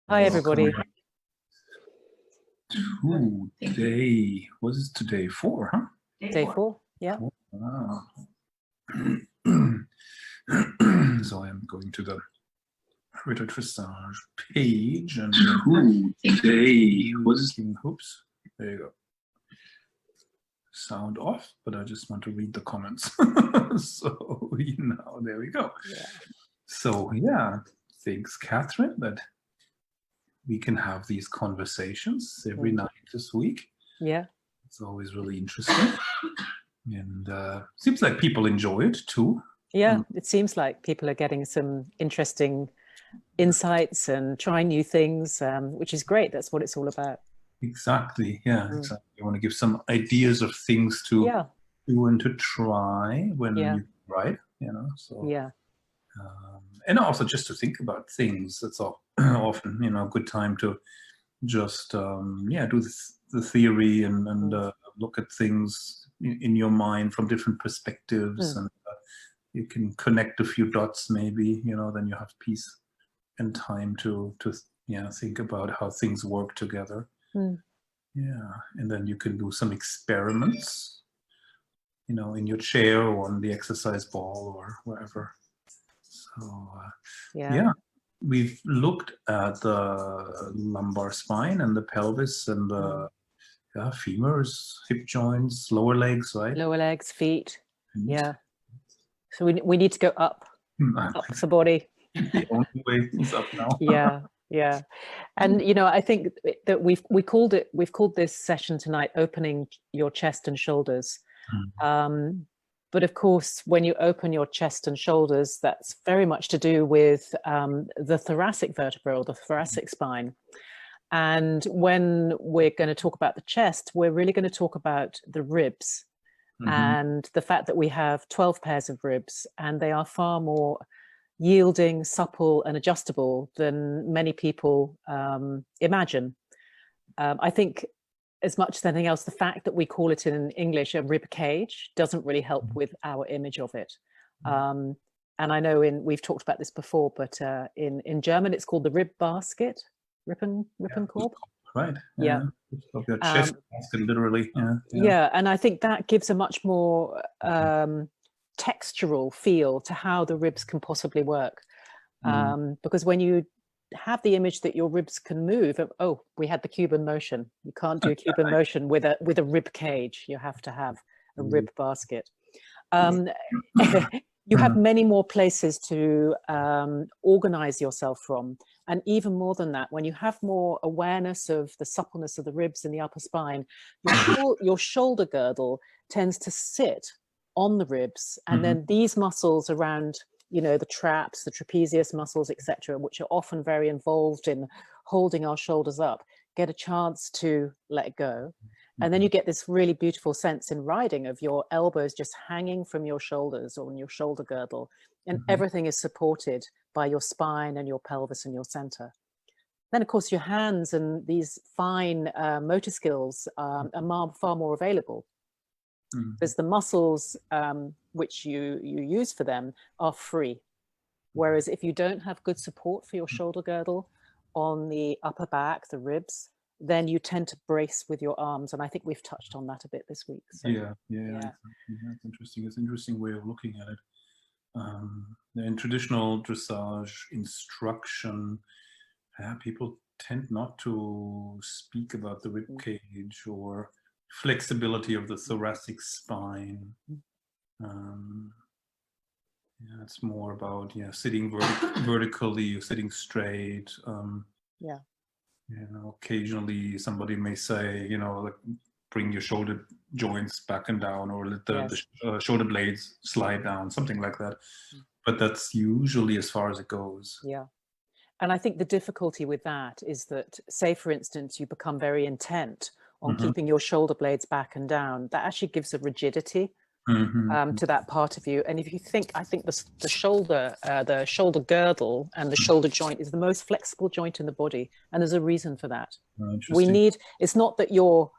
Hi, Welcome everybody. to day, what is today? 4, huh? Day 4, yeah. Wow. So I'm going to the Ritter Dressage page and today, what is, oops, there you go. Sound off, but I just want to read the comments. So, there we go. Yeah. So, yeah, thanks, Catherine, that we can have these conversations every night this week. Yeah. It's always really interesting. And seems like people enjoy it too. Yeah, it seems like people are getting some interesting insights and trying new things, which is great. That's what it's all about. Exactly, yeah. Exactly. I want to give some ideas of things to do and to try when you write, so. Yeah. And also just to think about things. That's all, often, a good time to just, do the theory and look at things in your mind from different perspectives, and you can connect a few dots maybe, then you have peace and time to think about how things work together. Yeah, and then you can do some experiments, in your chair or on the exercise ball or wherever. So, yeah, we've looked at the lumbar spine and the pelvis and the femurs, hip joints, lower legs, right? Lower legs, feet. Yeah. So we need to go up the body. The only way is up now. Yeah. And I think that we've called this session tonight "Opening Your Chest and Shoulders." But of course, when you open your chest and shoulders, that's very much to do with the thoracic vertebra or the thoracic spine. And when we're going to talk about the chest, we're really going to talk about the ribs and the fact that we have 12 pairs of ribs, and they are far more yielding, supple, and adjustable than many people imagine. I think, as much as anything else, the fact that we call it in English a rib cage doesn't really help with our image of it. And I know we've talked about this before, but in German it's called the rib basket, Rippenkorb. Right. Yeah. Of your chest basket, literally. Yeah, and I think that gives a much more textural feel to how the ribs can possibly work. Because when you have the image that your ribs can move, we had the Cuban motion. You can't do a Cuban motion with a rib cage. You have to have a rib basket. You have many more places to organize yourself from. And even more than that, when you have more awareness of the suppleness of the ribs in the upper spine, your shoulder girdle tends to sit on the ribs. And then these muscles around, the traps, the trapezius muscles, etc., which are often very involved in holding our shoulders up, get a chance to let go. And then you get this really beautiful sense in riding of your elbows just hanging from your shoulders or in your shoulder girdle. And everything is supported by your spine and your pelvis and your center. Then, of course, your hands and these fine motor skills are far more available. Because the muscles which you use for them are free. Whereas if you don't have good support for your shoulder girdle on the upper back, the ribs, then you tend to brace with your arms. And I think we've touched on that a bit this week. So, yeah. That's interesting. It's an interesting way of looking at it. In traditional dressage instruction, people tend not to speak about the rib cage or flexibility of the thoracic spine. It's more about sitting vertically, sitting straight. Occasionally somebody may say, like, bring your shoulder joints back and down, or let the shoulder blades slide down, something like that. But that's usually as far as it goes. Yeah. And I think the difficulty with that is that, say, for instance, you become very intent on keeping your shoulder blades back and down. That actually gives a rigidity to that part of you. And if you think, I think the shoulder girdle and the shoulder joint is the most flexible joint in the body. And there's a reason for that. It's not that you're,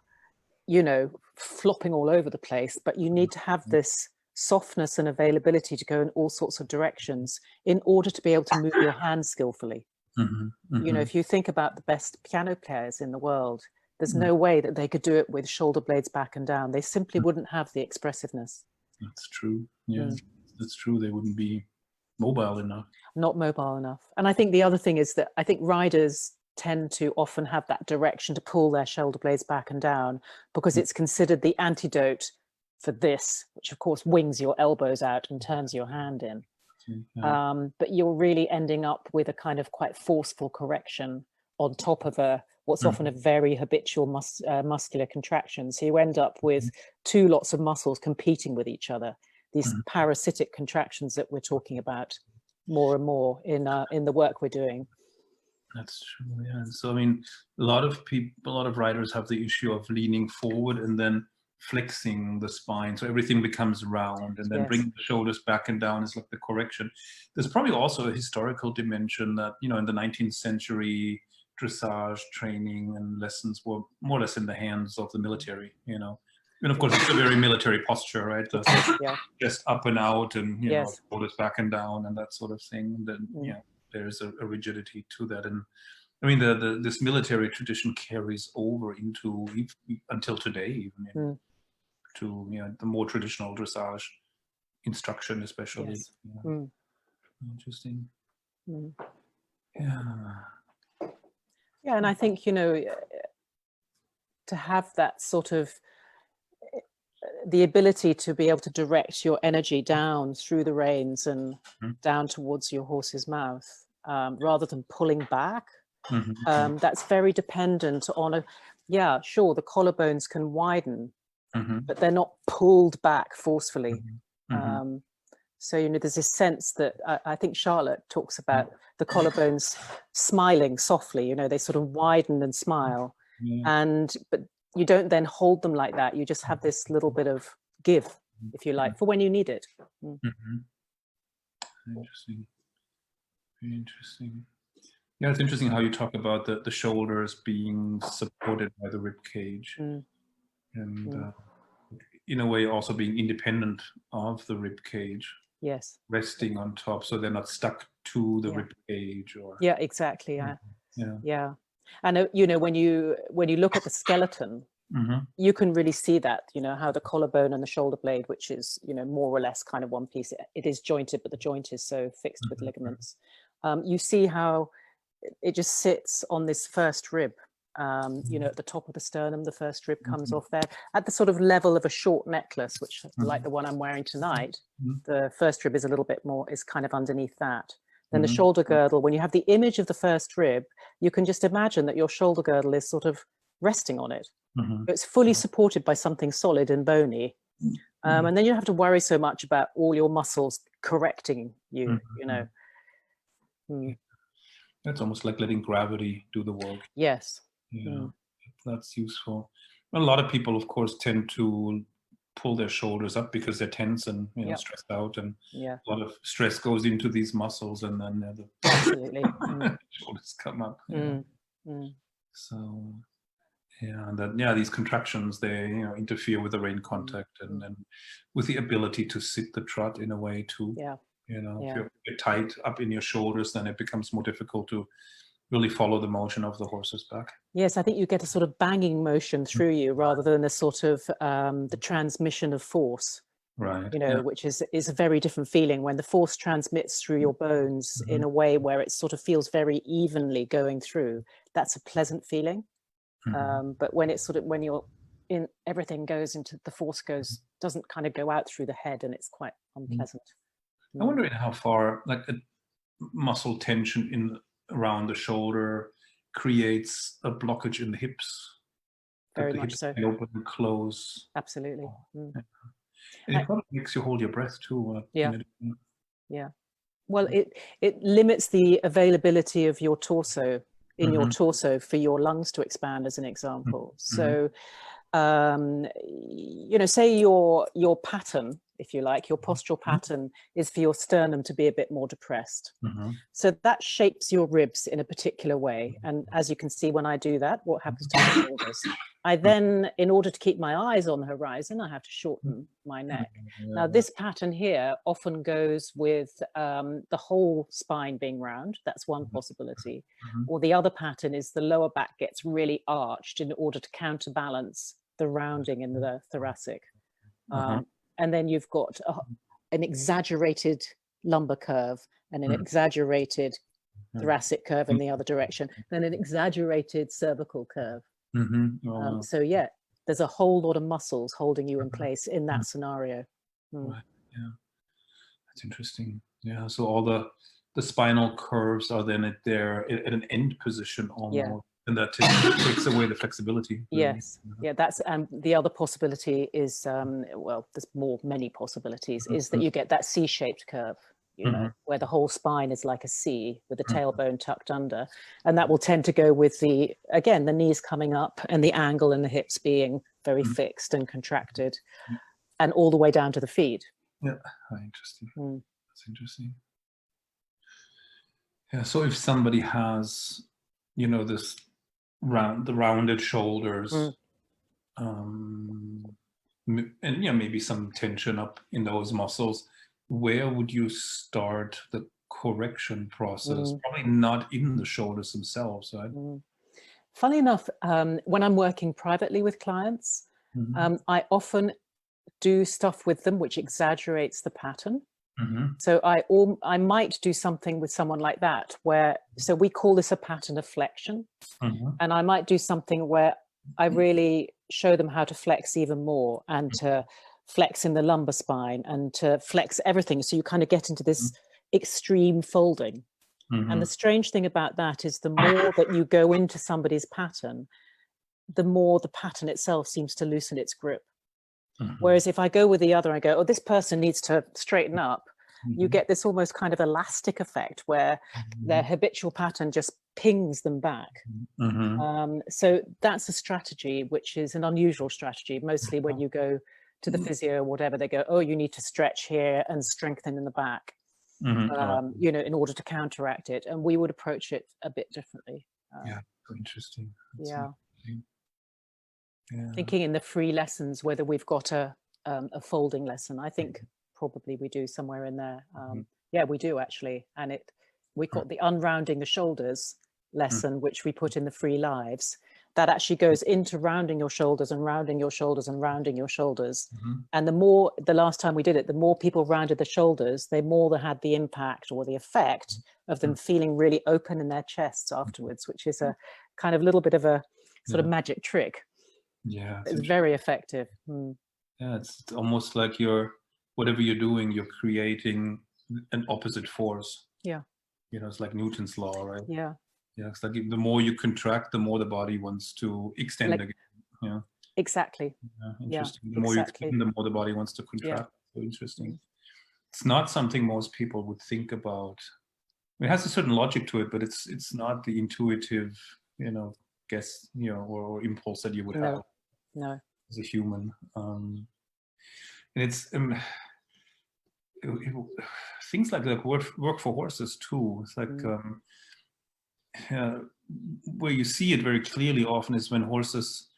flopping all over the place, but you need to have this softness and availability to go in all sorts of directions in order to be able to move your hands skillfully. You know, if you think about the best piano players in the world, there's no way that they could do it with shoulder blades back and down. They simply wouldn't have the expressiveness. That's true. Yeah, that's true. They wouldn't be mobile enough. Not mobile enough. And I think the other thing is that I think riders tend to often have that direction to pull their shoulder blades back and down because it's considered the antidote for this, which of course wings your elbows out and turns your hand in. But you're really ending up with a kind of quite forceful correction on top of what's often a very habitual muscular contraction. So you end up with two lots of muscles competing with each other, these parasitic contractions that we're talking about more and more in the work we're doing. That's true. Yeah. So I mean, a lot of riders have the issue of leaning forward and then flexing the spine, so everything becomes round, and then bringing the shoulders back and down is like the correction. There's probably also a historical dimension that, you know, in the 19th century, dressage training and lessons were more or less in the hands of the military, you know. And of course, it's a very military posture, right? Just up and out, and you know, shoulders back and down, and that sort of thing. And then you know, there's a rigidity to that, and I mean, this military tradition carries over into until today, even to, you know, the more traditional dressage instruction, especially. Interesting. Yeah. Yeah, and I think, you know, to have that sort of the ability to be able to direct your energy down through the reins and down towards your horse's mouth, rather than pulling back. That's very dependent on sure, the collarbones can widen, but they're not pulled back forcefully. So, you know, there's this sense that I think Charlotte talks about the collarbones smiling softly, you know, they sort of widen and smile, but you don't then hold them like that. You just have this little bit of give, if you like, for when you need it. Interesting. Very interesting. Yeah, it's interesting how you talk about the shoulders being supported by the rib cage, and in a way also being independent of the rib cage. Yes. Resting on top, so they're not stuck to the rib cage, or exactly. Yeah. And you know, when you look at the skeleton, you can really see that, you know, how the collarbone and the shoulder blade, which is, you know, more or less kind of one piece, it is jointed, but the joint is so fixed with ligaments. You see how it just sits on this first rib, you know, at the top of the sternum. The first rib comes off there at the sort of level of a short necklace, which like the one I'm wearing tonight. The first rib is a little bit more, is kind of underneath that. Then the shoulder girdle, when you have the image of the first rib, you can just imagine that your shoulder girdle is sort of resting on it. It's fully supported by something solid and bony. And then you don't have to worry so much about all your muscles correcting you, you know. That's almost like letting gravity do the work. Yes. Yeah, that's useful. A lot of people, of course, tend to pull their shoulders up because they're tense and, you know, stressed out, and a lot of stress goes into these muscles, and then the shoulders come up. So these contractions, they, you know, interfere with the rein contact and with the ability to sit the trot in a way too. You know, if you're tight up in your shoulders, then it becomes more difficult to really follow the motion of the horse's back. Yes, I think you get a sort of banging motion through you rather than a sort of the transmission of force. Right. You know, which is a very different feeling when the force transmits through your bones in a way where it sort of feels very evenly going through. That's a pleasant feeling. But when it's sort of, when you're in, everything goes into, the force doesn't kind of go out through the head, and it's quite unpleasant. I wonder how far, like, a muscle tension around the shoulder creates a blockage in the hips. Very much so. They open and close. Absolutely. And it probably makes you hold your breath too. Well, it limits the availability of your torso, your torso, for your lungs to expand, as an example. So, you know, say your pattern if you like. Your postural pattern is for your sternum to be a bit more depressed. So that shapes your ribs in a particular way. And as you can see, when I do that, what happens to my shoulders? I then, in order to keep my eyes on the horizon, I have to shorten my neck. Now, this pattern here often goes with the whole spine being round. That's one possibility. Or the other pattern is the lower back gets really arched in order to counterbalance the rounding in the thoracic. And then you've got an exaggerated lumbar curve and an exaggerated thoracic curve in the other direction, then an exaggerated cervical curve. So yeah, there's a whole lot of muscles holding you in place in that scenario. Right. Yeah, that's interesting. Yeah, so all the spinal curves are then at an end position almost. And that takes away the flexibility. Yes. Yeah, that's the other possibility is well, there's many possibilities, is that you get that C-shaped curve, you know, where the whole spine is like a C with the tailbone tucked under, and that will tend to go with the knees coming up and the angle in the hips being very fixed and contracted, and all the way down to the feet. Yeah, interesting. That's interesting. Yeah, so if somebody has, you know, the rounded shoulders, and you know, maybe some tension up in those muscles, where would you start the correction process? Probably not in the shoulders themselves, right? Funny enough, when I'm working privately with clients, I often do stuff with them which exaggerates the pattern. So I might do something with someone like that where, so we call this a pattern of flexion. And I might do something where I really show them how to flex even more, and to flex in the lumbar spine and to flex everything. So you kind of get into this extreme folding. And the strange thing about that is the more that you go into somebody's pattern, the more the pattern itself seems to loosen its grip. Whereas if I go with the other, I go, oh, this person needs to straighten up. You get this almost kind of elastic effect where their habitual pattern just pings them back. So that's a strategy, which is an unusual strategy. Mostly when you go to the physio or whatever, they go, oh, you need to stretch here and strengthen in the back, you know, in order to counteract it. And we would approach it a bit differently. Yeah, so interesting. Thinking in the free lessons, whether we've got a folding lesson, I think probably we do somewhere in there. Yeah, we do actually. And we got the unrounding the shoulders lesson, which we put in the free lives. That actually goes into rounding your shoulders and rounding your shoulders and rounding your shoulders. And the last time we did it, the more people rounded the shoulders, the more they had the impact or the effect of them feeling really open in their chests afterwards, which is a kind of little bit of a sort of magic trick. Yeah, it's very effective. Yeah, it's almost like whatever you're doing, you're creating an opposite force. Yeah. You know, it's like Newton's law, right? Yeah. Yeah, it's like the more you contract, the more the body wants to extend again. Yeah. Exactly. Yeah, interesting. The more you extend, the more the body wants to contract. So interesting. It's not something most people would think about. It has a certain logic to it, but it's not the intuitive, you know, guess, you know, or impulse that you would have. No. As a human. And it's things like that work for horses too. It's like where you see it very clearly often is when horses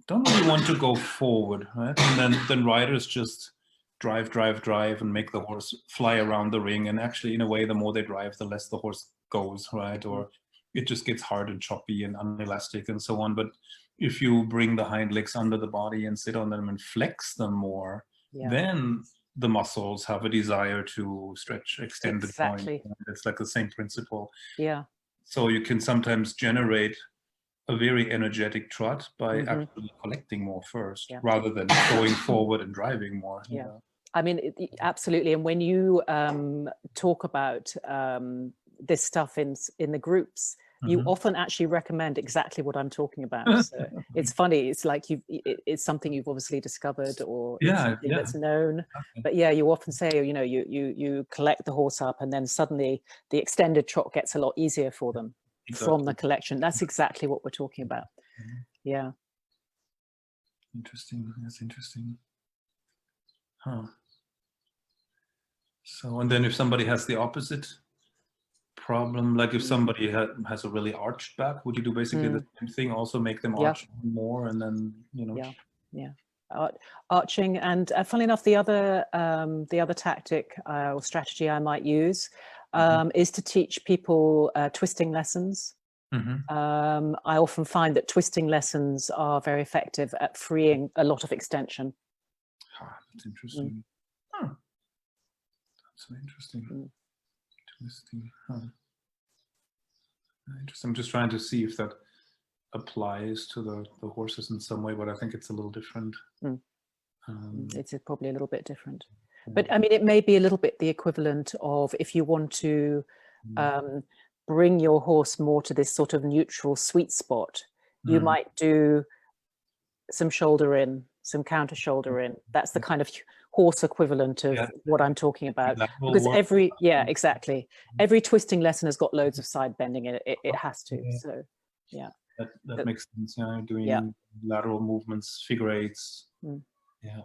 don't really want to go forward, right? And then riders just drive and make the horse fly around the ring. And actually, in a way, the more they drive, the less the horse goes, right? Or it just gets hard and choppy and unelastic and so on. But if you bring the hind legs under the body and sit on them and flex them more, then the muscles have a desire to stretch, extend the joint. It's like the same principle. Yeah. So you can sometimes generate a very energetic trot by actually collecting more first, rather than going forward and driving more. Yeah. I mean, absolutely. And when you talk about this stuff in the groups, you often actually recommend exactly what I'm talking about. So it's funny. It's like it's something you've obviously discovered, or it's something that's known. But yeah, you often say, you know, you collect the horse up, and then suddenly the extended trot gets a lot easier for them from the collection. That's exactly what we're talking about. Yeah. Interesting. That's interesting. Huh. So, and then if somebody has the opposite problem, like if somebody has a really arched back, would you do basically the same thing? Also make them arch more, and then arching. And funnily enough, the other tactic or strategy I might use is to teach people twisting lessons. I often find that twisting lessons are very effective at freeing a lot of extension. That's interesting. That's so interesting. Twisting. Interesting. I'm just trying to see if that applies to the horses in some way, but I think it's a little different. It's probably a little bit different. But I mean, it may be a little bit the equivalent of if you want to bring your horse more to this sort of neutral sweet spot, you might do some shoulder in, some counter shoulder in. That's the kind of horse equivalent of what I'm talking about. Because exactly. Every twisting lesson has got loads of side bending in it. It has to. So, that makes sense. Doing lateral movements, figure eights,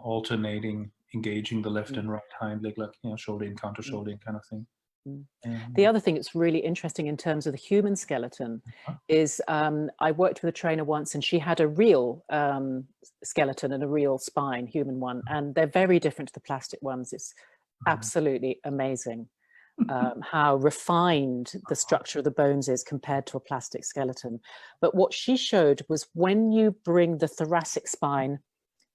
alternating, engaging the left and right hind leg, like shoulder in, counter shoulder in kind of thing. The other thing that's really interesting in terms of the human skeleton is I worked with a trainer once, and she had a real skeleton and a real spine, human one, and they're very different to the plastic ones. It's absolutely amazing how refined the structure of the bones is compared to a plastic skeleton. But what she showed was when you bring the thoracic spine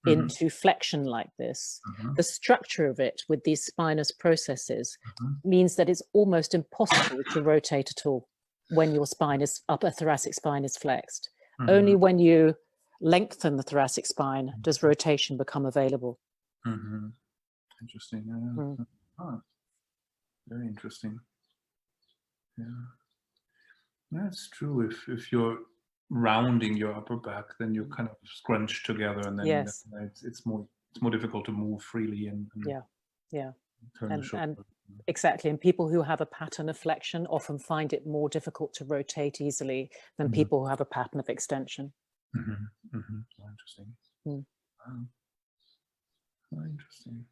into flexion like this, the structure of it with these spinous processes means that it's almost impossible to rotate at all when your spine is upper thoracic spine is flexed. Only when you lengthen the thoracic spine does rotation become available. Interesting. Very interesting. That's true. If you're rounding your upper back, then you kind of scrunch together, and then it's more difficult to move freely and turn the shoulder. Exactly. And people who have a pattern of flexion often find it more difficult to rotate easily than people who have a pattern of extension. Interesting. Interesting.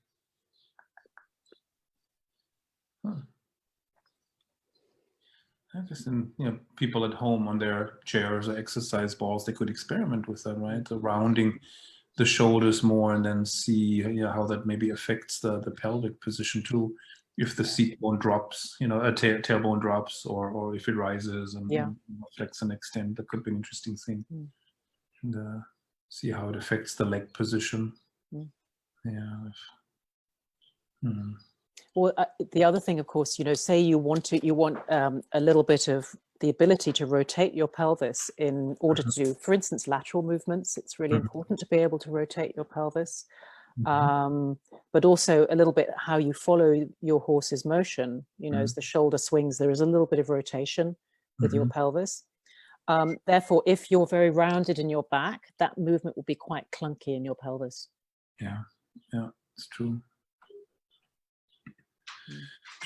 I guess people at home on their chairs or exercise balls, they could experiment with that, right? So rounding the shoulders more, and then see how that maybe affects the pelvic position too. If the seat bone drops, a tailbone drops, or if it rises and flex and extend, that could be an interesting thing. And see how it affects the leg position. Well, the other thing, of course, say you want a little bit of the ability to rotate your pelvis in order to do, for instance, lateral movements. It's really important to be able to rotate your pelvis, but also a little bit how you follow your horse's motion. As the shoulder swings, there is a little bit of rotation with your pelvis. Therefore, if you're very rounded in your back, that movement will be quite clunky in your pelvis. Yeah, it's true.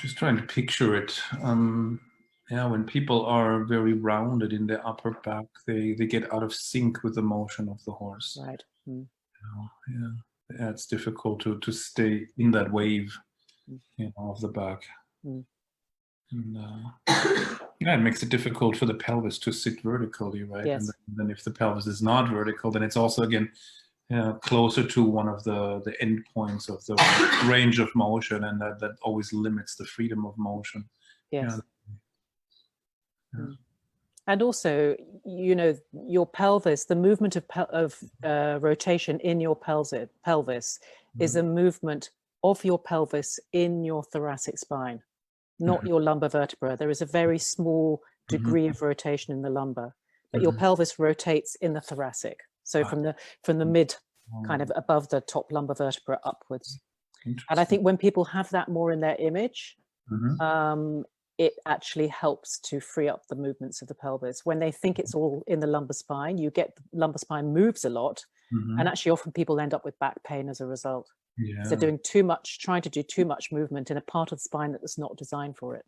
Just trying to picture it. When people are very rounded in their upper back, they get out of sync with the motion of the horse. Right. It's difficult to stay in that wave, of the back. And it makes it difficult for the pelvis to sit vertically, right? Yes. And then if the pelvis is not vertical, then it's also again closer to one of the end points of the range of motion, and that always limits the freedom of motion. Yes. And also, your pelvis, the movement of rotation in your pelvis is a movement of your pelvis in your thoracic spine, not your lumbar vertebra. There is a very small degree of rotation in the lumbar, but your pelvis rotates in the thoracic. So from the mid, kind of above the top lumbar vertebra upwards. And I think when people have that more in their image, it actually helps to free up the movements of the pelvis. When they think it's all in the lumbar spine, you get the lumbar spine moves a lot, and actually often people end up with back pain as a result. So doing trying to do too much movement in a part of the spine that was not designed for it.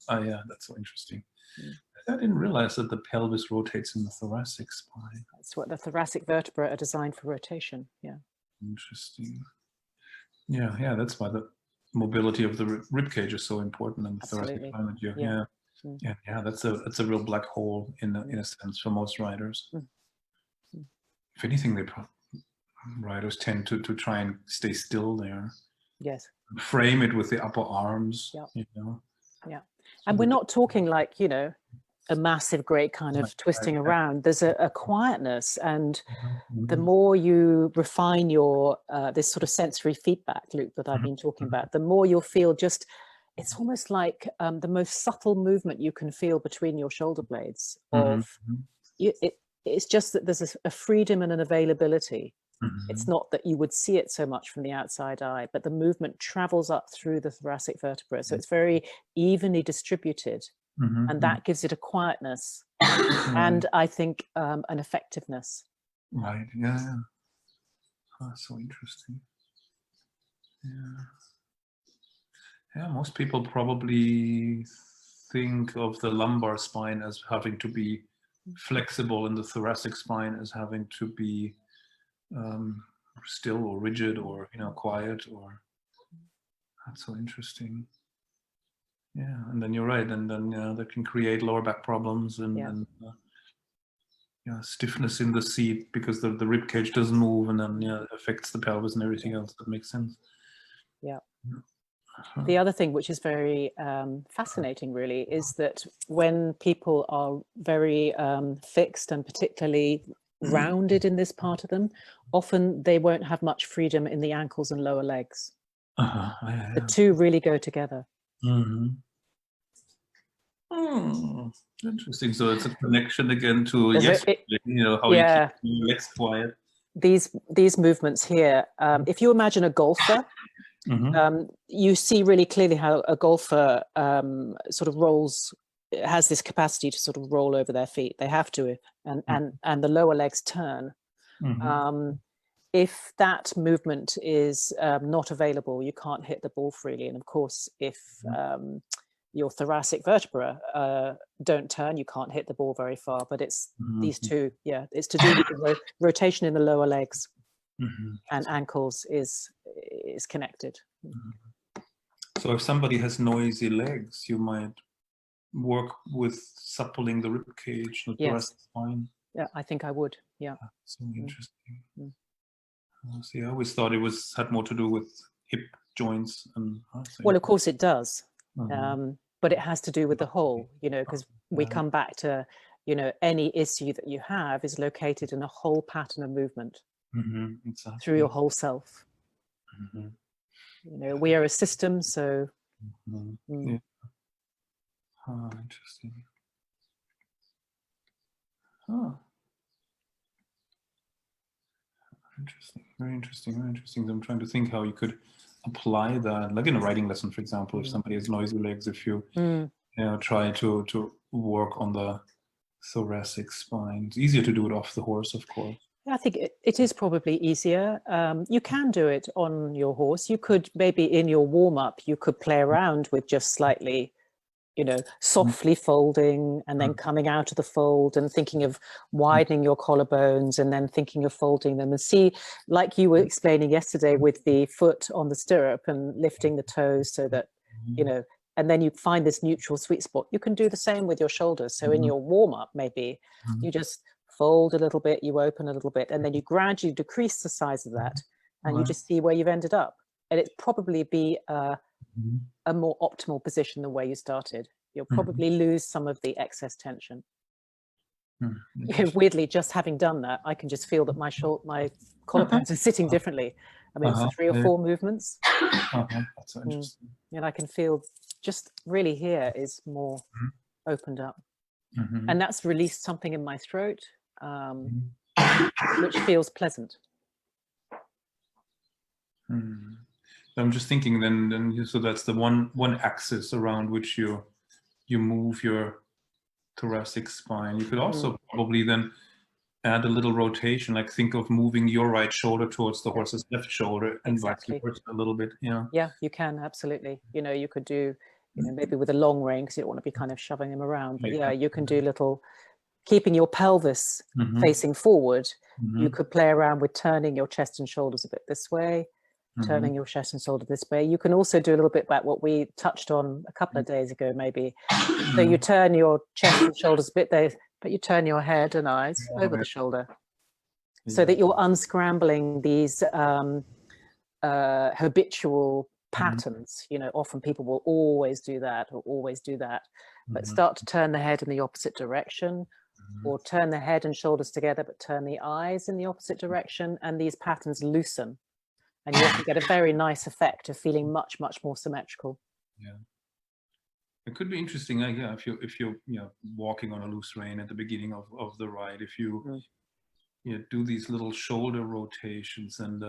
That's so interesting. I didn't realize that the pelvis rotates in the thoracic spine. That's what the thoracic vertebrae are designed for rotation. Yeah. Interesting. Yeah, that's why mobility of the rib cage is so important, and the thoracic Absolutely. spine. Yeah. Yeah. That's a real black hole in a sense for most riders. If anything, riders tend to try and stay still there. Yes. Frame it with the upper arms. Yeah. You know. Yeah. And we're not talking like, you know, a massive, great kind of twisting around. There's a quietness, and the more you refine your this sort of sensory feedback loop that I've been talking about, the more you'll feel just, it's almost like the most subtle movement you can feel between your shoulder blades of it's just that there's a freedom and an availability. It's not that you would see it so much from the outside eye, but the movement travels up through the thoracic vertebra. So it's very evenly distributed, and that gives it a quietness and I think an effectiveness. Right. Yeah. Oh, so interesting. Yeah. Most people probably think of the lumbar spine as having to be flexible, and the thoracic spine as having to be still or rigid or quiet. Or that's so interesting. Yeah, and then you're right, and then that can create lower back problems and stiffness in the seat because the rib cage doesn't move, and then affects the pelvis and everything else. That makes sense. Yeah. The other thing which is very fascinating really is that when people are very fixed and particularly rounded in this part of them, often they won't have much freedom in the ankles and lower legs. The two really go together. Interesting. So it's a connection again to how you keep your legs quiet. These movements here, if you imagine a golfer, you see really clearly how a golfer sort of has this capacity to sort of roll over their feet. They have to, and the lower legs turn. If that movement is not available, you can't hit the ball freely. And of course, if your thoracic vertebra don't turn, you can't hit the ball very far. But it's these two, it's to do with the rotation in the lower legs, and ankles is connected. So if somebody has noisy legs, you might work with suppling the rib cage, the thoracic spine. Yeah, I think I would. Yeah. So interesting. See, I always thought it had more to do with hip joints, and well, of course it does. But it has to do with the whole, because we come back to, any issue that you have is located in a whole pattern of movement exactly. through your whole self. We are a system, so. Yeah. Interesting. Interesting. Very interesting. Very interesting. I'm trying to think how you could apply that, like in a riding lesson, for example, if somebody has noisy legs, if you try to work on the thoracic spine. It's easier to do it off the horse, of course. I think it is probably easier. You can do it on your horse. You could maybe in your warm-up, you could play around with just slightly, softly folding and then coming out of the fold and thinking of widening your collarbones and then thinking of folding them, and see, like you were explaining yesterday with the foot on the stirrup and lifting the toes so that, and then you find this neutral sweet spot. You can do the same with your shoulders. So in your warm-up, maybe you just fold a little bit, you open a little bit, and then you gradually decrease the size of that, and you just see where you've ended up. And it'd probably be a more optimal position than where you started. You'll probably lose some of the excess tension. Weirdly, just having done that, I can just feel that my collarbones are sitting differently. I mean, it's 3 or 4 movements. That's so interesting. And I can feel just really here is more opened up. And that's released something in my throat, which feels pleasant. I'm just thinking then so that's the one axis around which you move your thoracic spine. You could also probably then add a little rotation, like think of moving your right shoulder towards the horse's left shoulder and vice versa a little bit. Yeah, you can, absolutely. You could do, maybe with a long rein, because you don't want to be kind of shoving them around, but you can do little, keeping your pelvis facing forward. You could play around with turning your chest and shoulders a bit this way, turning your chest and shoulder this way. You can also do a little bit about what we touched on a couple of days ago, maybe. So you turn your chest and shoulders a bit there, but you turn your head and eyes over the shoulder, so that you're unscrambling these habitual patterns. You know, often people will always do that or always do that, but start to turn the head in the opposite direction, or turn the head and shoulders together, but turn the eyes in the opposite direction, and these patterns loosen. And you often get a very nice effect of feeling much, much more symmetrical. Yeah. It could be interesting, yeah, if you're walking on a loose rein at the beginning of the ride, if you do these little shoulder rotations and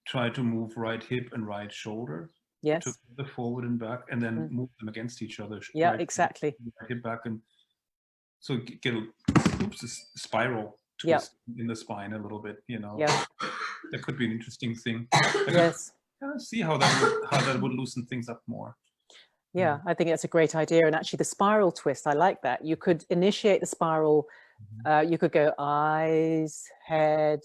try to move right hip and right shoulder to the forward and back, and then move them against each other. Yeah, right exactly. Right hip back, and so get a spiral twist in the spine a little bit. Yeah. That could be an interesting thing. Yes. See how that would loosen things up more. Yeah, I think it's a great idea. And actually the spiral twist, I like that. You could initiate the spiral. You could go eyes, head,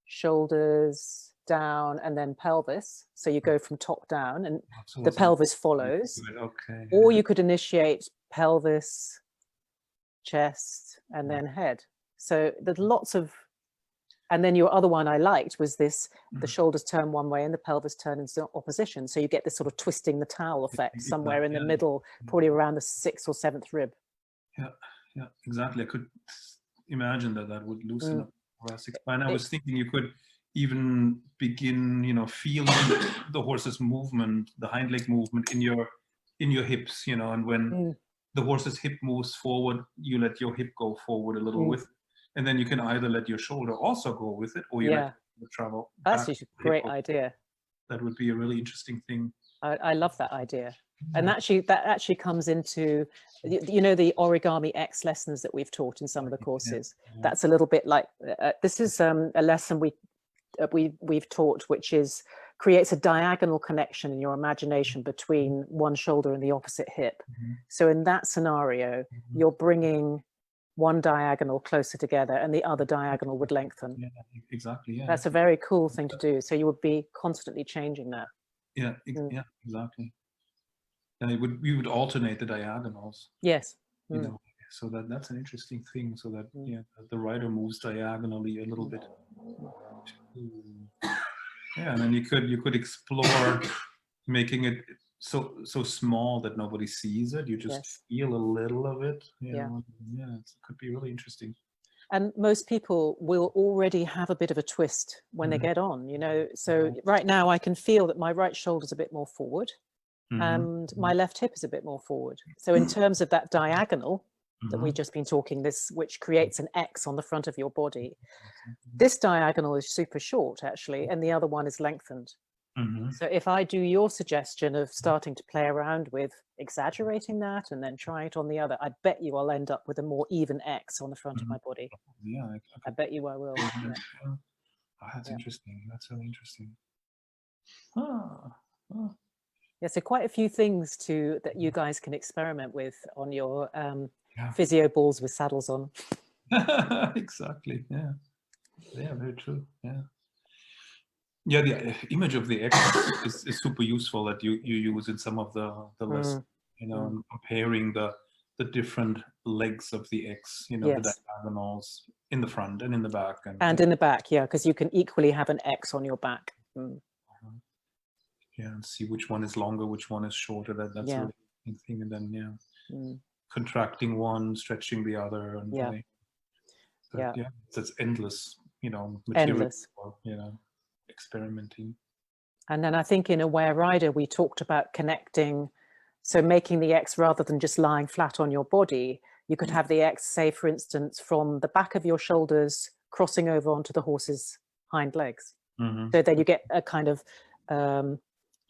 shoulders, down, and then pelvis. So you go from top down, and the pelvis follows. Okay. Or you could initiate pelvis, chest, and then head. So there's lots of, and then your other one I liked was this, the shoulders turn one way and the pelvis turn in opposition. So you get this sort of twisting the towel effect somewhere in the middle, probably around the 6th or 7th rib. Yeah, exactly. I could imagine that would loosen up the thoracic spine. I was thinking you could even begin, feeling the horse's movement, the hind leg movement in your hips, and when the horse's hip moves forward, you let your hip go forward a little with it. And then you can either let your shoulder also go with it, or you let it travel. That's a great idea. That would be a really interesting thing. I love that idea. And that actually comes into, the origami X lessons that we've taught in some of the courses. That's a little bit like, this is a lesson we've taught, which creates a diagonal connection in your imagination between one shoulder and the opposite hip. So in that scenario, you're bringing one diagonal closer together and the other diagonal would lengthen. Yeah, exactly. Yeah. That's a very cool thing to do. So you would be constantly changing that. Yeah, exactly. And we would alternate the diagonals. Yes. So that's an interesting thing. So that the rider moves diagonally a little bit. Yeah, and then you could explore making it so small that nobody sees it. You just feel a little of it. It could be really interesting. And most people will already have a bit of a twist when they get on, So right now I can feel that my right shoulder is a bit more forward and my left hip is a bit more forward. So in terms of that diagonal that we've just been talking, which creates an X on the front of your body, this diagonal is super short actually, and the other one is lengthened. So if I do your suggestion of starting to play around with exaggerating that and then try it on the other, I bet you I'll end up with a more even X on the front of my body. Yeah, I bet you I will. That's interesting. That's really interesting. Yeah, so quite a few things that you guys can experiment with on your physio balls with saddles on. Exactly. Yeah, very true. Yeah, the image of the X is super useful that you use in some of the lessons, comparing the different legs of the X, the diagonals in the front and in the back. And in the back, because you can equally have an X on your back. Yeah, and see which one is longer, which one is shorter. That's a really interesting thing. And then, contracting one, stretching the other. And that's endless, material. Endless. Experimenting. And then I think in Aware Rider, we talked about connecting, so making the X rather than just lying flat on your body, you could have the X, say, for instance, from the back of your shoulders, crossing over onto the horse's hind legs. So then you get a kind of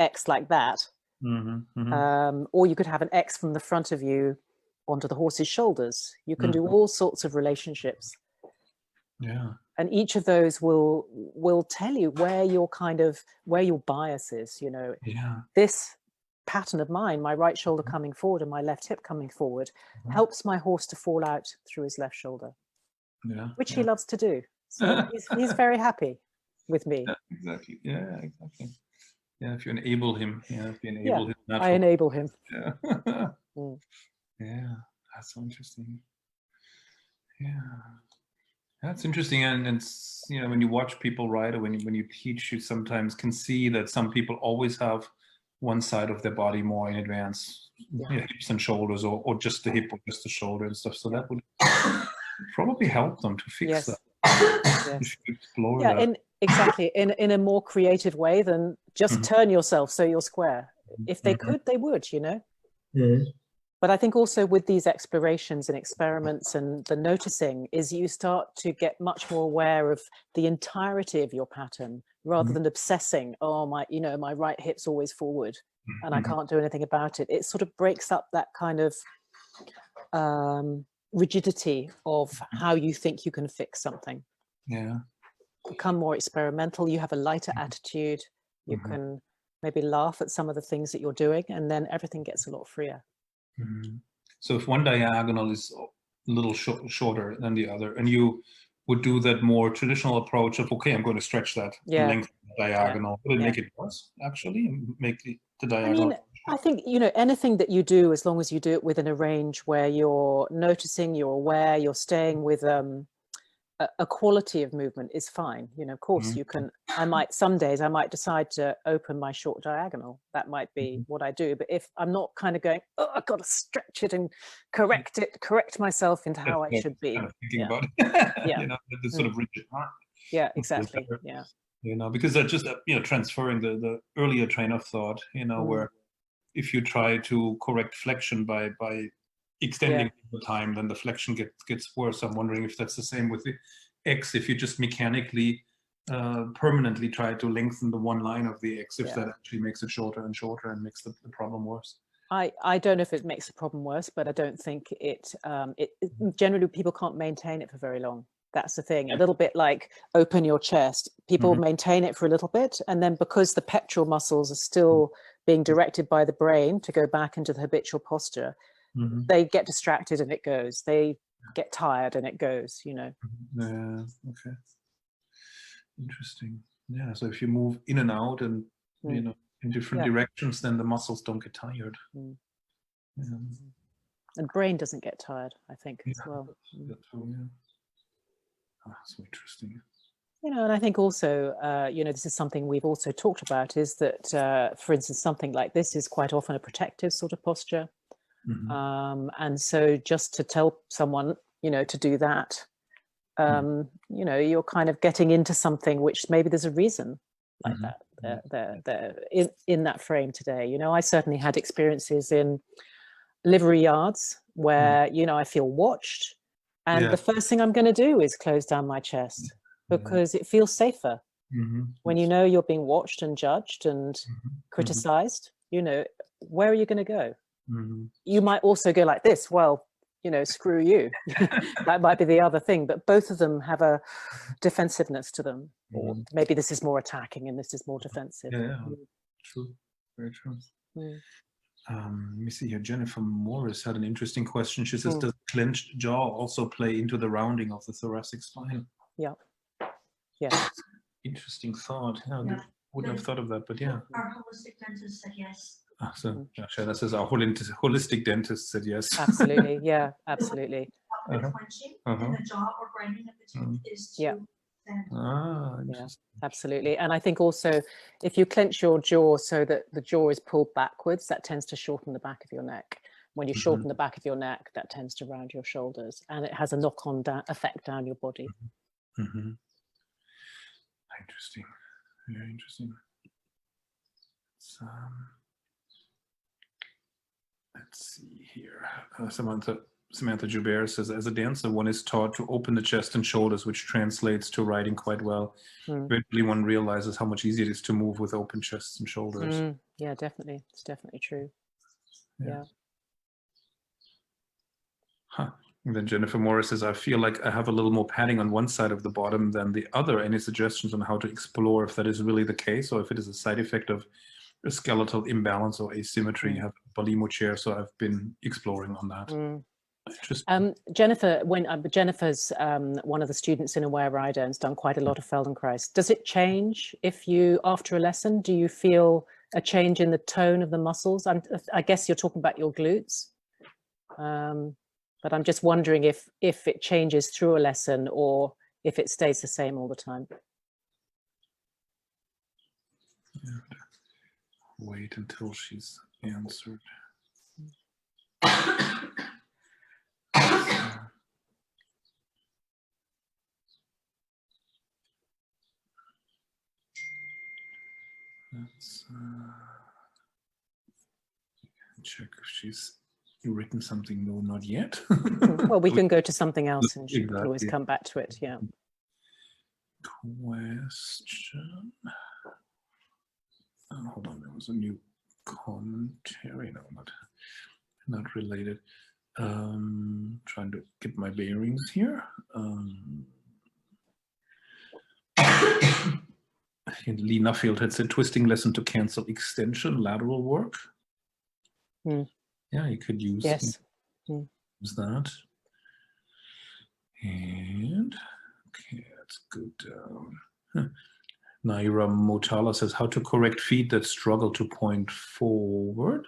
X like that. Or you could have an X from the front of you onto the horse's shoulders. You can do all sorts of relationships. Yeah. And each of those will tell you where your bias is, This pattern of mine, my right shoulder coming forward and my left hip coming forward, helps my horse to fall out through his left shoulder, which he loves to do. So he's very happy with me. exactly. Yeah, exactly. Yeah, if you enable him, if you Yeah, enable his I natural. enable him. Yeah. Mm. Yeah, that's so interesting. Yeah, that's interesting. And it's, when you watch people write, or when you teach, you sometimes can see that some people always have one side of their body more in advance, hips and shoulders, or just the hip or just the shoulder and stuff. So that would probably help them to fix that. Yes. If you explore Yeah, that. exactly. In a more creative way than just turn yourself so you're square. If they could, they would, But I think also with these explorations and experiments and the noticing is you start to get much more aware of the entirety of your pattern rather than obsessing, oh, my right hip's always forward and I can't do anything about it. It sort of breaks up that kind of rigidity of how you think you can fix something. Yeah. Become more experimental. You have a lighter attitude. You can maybe laugh at some of the things that you're doing, and then everything gets a lot freer. So if one diagonal is a little shorter than the other, and you would do that more traditional approach of, okay, I'm going to stretch that length of the diagonal, would it make it worse, actually, and make the diagonal? I think, anything that you do, as long as you do it within a range where you're noticing, you're aware, you're staying with a quality of movement is fine. Of course you can, some days I might decide to open my short diagonal. That might be what I do. But if I'm not kind of going, oh, I've got to stretch it and correct myself into how I should be. Kind of thinking about it. The sort of rigid part. Yeah, exactly. Yeah. Because they're just, transferring the earlier train of thought, where if you try to correct flexion by extending the time, then the flexion gets worse. I'm wondering if that's the same with the X. If you just mechanically, permanently try to lengthen the one line of the X, if that actually makes it shorter and shorter and makes the problem worse. I don't know if it makes the problem worse, but I don't think it generally people can't maintain it for very long. That's the thing. A little bit like open your chest. People maintain it for a little bit, and then because the pectoral muscles are still being directed by the brain to go back into the habitual posture, they get distracted and it goes. They get tired and it goes, Yeah, okay. Interesting. Yeah, so if you move in and out and, in different directions, then the muscles don't get tired. And brain doesn't get tired, I think, as well. So interesting. And I think also, this is something we've also talked about, is that, for instance, something like this is quite often a protective sort of posture. And so just to tell someone, to do that, you're kind of getting into something which maybe there's a reason like that they're in that frame today. I certainly had experiences in livery yards where, I feel watched. And the first thing I'm going to do is close down my chest because it feels safer. When you're being watched and judged and criticized, where are you going to go? You might also go like this, well, screw you. That might be the other thing, but both of them have a defensiveness to them. Or maybe this is more attacking and this is more defensive. Yeah, true. Very true. Let me see here. Jennifer Morris had an interesting question. She says, does clenched jaw also play into the rounding of the thoracic spine? Yeah. Yeah. Interesting thought. Yeah, wouldn't have thought of that, but yeah. Our holistic dentist said yes. So Shana says our holistic dentist said yes. Absolutely. Yeah, absolutely. The clenching and the jaw or grinding of the teeth is to absolutely. And I think also if you clench your jaw so that the jaw is pulled backwards, that tends to shorten the back of your neck. When you shorten the back of your neck, that tends to round your shoulders, and it has a knock-on effect down your body. Interesting. Very interesting. Let's see here. Samantha Joubert says, as a dancer, one is taught to open the chest and shoulders, which translates to riding quite well. Eventually, one realizes how much easier it is to move with open chests and shoulders. Yeah, definitely. It's definitely true. Yeah. And then Jennifer Morris says, I feel like I have a little more padding on one side of the bottom than the other. Any suggestions on how to explore if that is really the case, or if it is a side effect of a skeletal imbalance or asymmetry? You have a Balimo chair, so I've been exploring on that. Interesting. Jennifer, Jennifer's one of the students in Aware Rider and has done quite a lot of Feldenkrais. Does it change if you, after a lesson, do you feel a change in the tone of the muscles? I guess you're talking about your glutes, but I'm just wondering if it changes through a lesson or if it stays the same all the time. Wait until she's answered. Let's check if she's written something. No, not yet. Well, we can go to something else and she can always Exactly. come back to it. Yeah. Question. Oh, hold on, there was a new commentary. No, not related. Trying to get my bearings here. Lee Nuffield had said twisting lesson to cancel extension, lateral work. Yeah, you could use, use that. And okay, let's go down. Naira Motala says how to correct feet that struggle to point forward.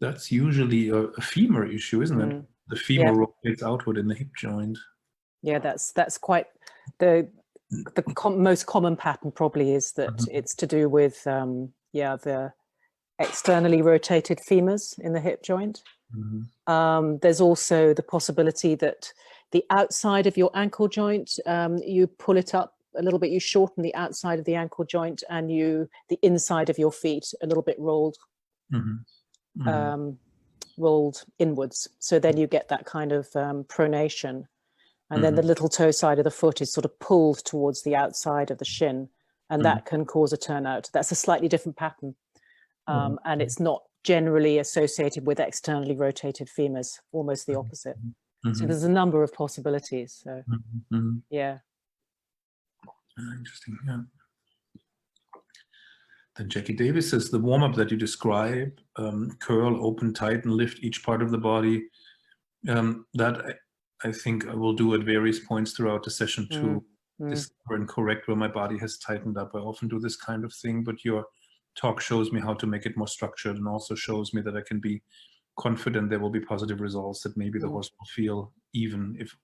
That's usually a femur issue, isn't it? The femur rotates outward in the hip joint. Yeah, that's quite the most common pattern probably is that it's to do with the externally rotated femurs in the hip joint. There's also the possibility that the outside of your ankle joint, you pull it up a little bit, you shorten the outside of the ankle joint, and the inside of your feet a little bit rolled rolled inwards. So then you get that kind of pronation. And then the little toe side of the foot is sort of pulled towards the outside of the shin, and that can cause a turnout. That's a slightly different pattern. And it's not generally associated with externally rotated femurs, almost the opposite. So there's a number of possibilities. So yeah. Interesting, yeah. Then Jackie Davis says the warm-up that you describe, curl, open, tighten, lift each part of the body, that I think I will do at various points throughout the session to discover and correct where my body has tightened up. I often do this kind of thing, but your talk shows me how to make it more structured and also shows me that I can be confident there will be positive results, that maybe the horse will feel even if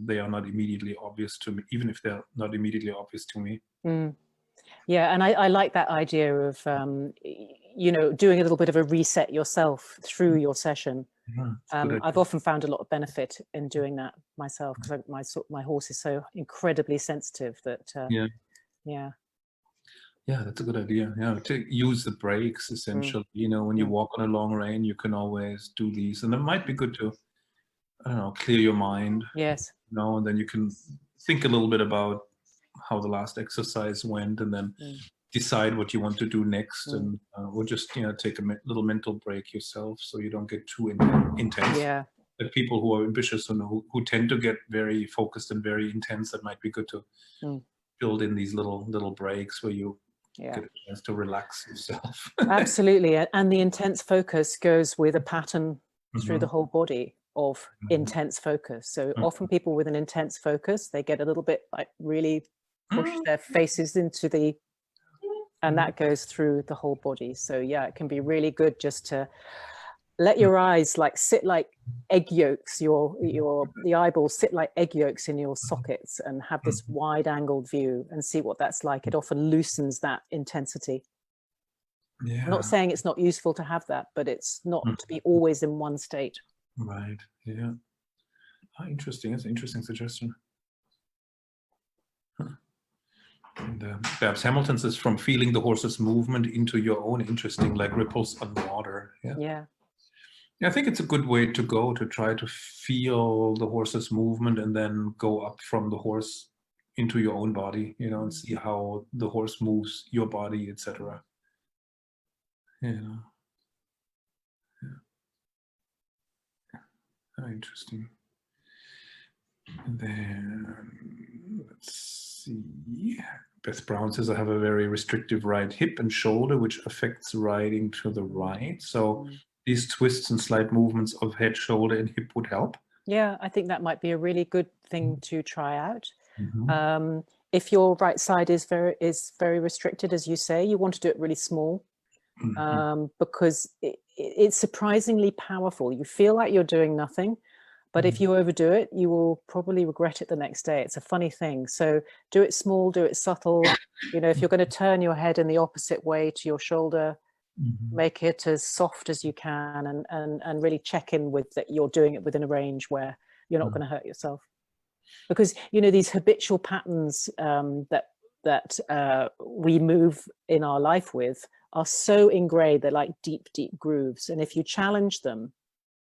they are not immediately obvious to me, even if they're not immediately obvious to me. Yeah, and I like that idea of, you know, doing a little bit of a reset yourself through your session. I've often found a lot of benefit in doing that myself because my horse is so incredibly sensitive that, Yeah, that's a good idea. Yeah, to use the brakes essentially. You know, when you walk on a long rein, you can always do these, and it might be good to, I don't know, clear your mind. Yes. You know, and then you can think a little bit about how the last exercise went, and then decide what you want to do next, and or just take a little mental break yourself, so you don't get too intense. Yeah. Like people who are ambitious and who tend to get very focused and very intense, that might be good to build in these little breaks where you get a chance to relax yourself. Absolutely, and the intense focus goes with a pattern through the whole body of intense focus. So often people with an intense focus, they get a little bit like really push their faces into the, and that goes through the whole body. So yeah, it can be really good just to let your eyes like sit like egg yolks, the eyeballs sit like egg yolks in your sockets, and have this wide angled view and see what that's like. It often loosens that intensity. I'm not saying it's not useful to have that, but it's not to be always in one state. Right. Yeah. Interesting. That's an interesting suggestion. And perhaps Hamilton says from feeling the horse's movement into your own, interesting, like ripples on water. Yeah, I think it's a good way to go, to try to feel the horse's movement and then go up from the horse into your own body, and see how the horse moves your body, etc. Interesting. And then let's see. Beth Brown says I have a very restrictive right hip and shoulder, which affects riding to the right. So these twists and slight movements of head, shoulder, and hip would help. Yeah, I think that might be a really good thing to try out. Mm-hmm. If your right side is very restricted, as you say, you want to do it really small, because it's surprisingly powerful. You feel like you're doing nothing, but if you overdo it, you will probably regret it the next day. It's a funny thing. So do it small, do it subtle. You know, if you're going to turn your head in the opposite way to your shoulder, make it as soft as you can, and really check in with that you're doing it within a range where you're not going to hurt yourself. Because, you know, these habitual patterns that we move in our life with are so ingrained, they're like deep, deep grooves. And if you challenge them,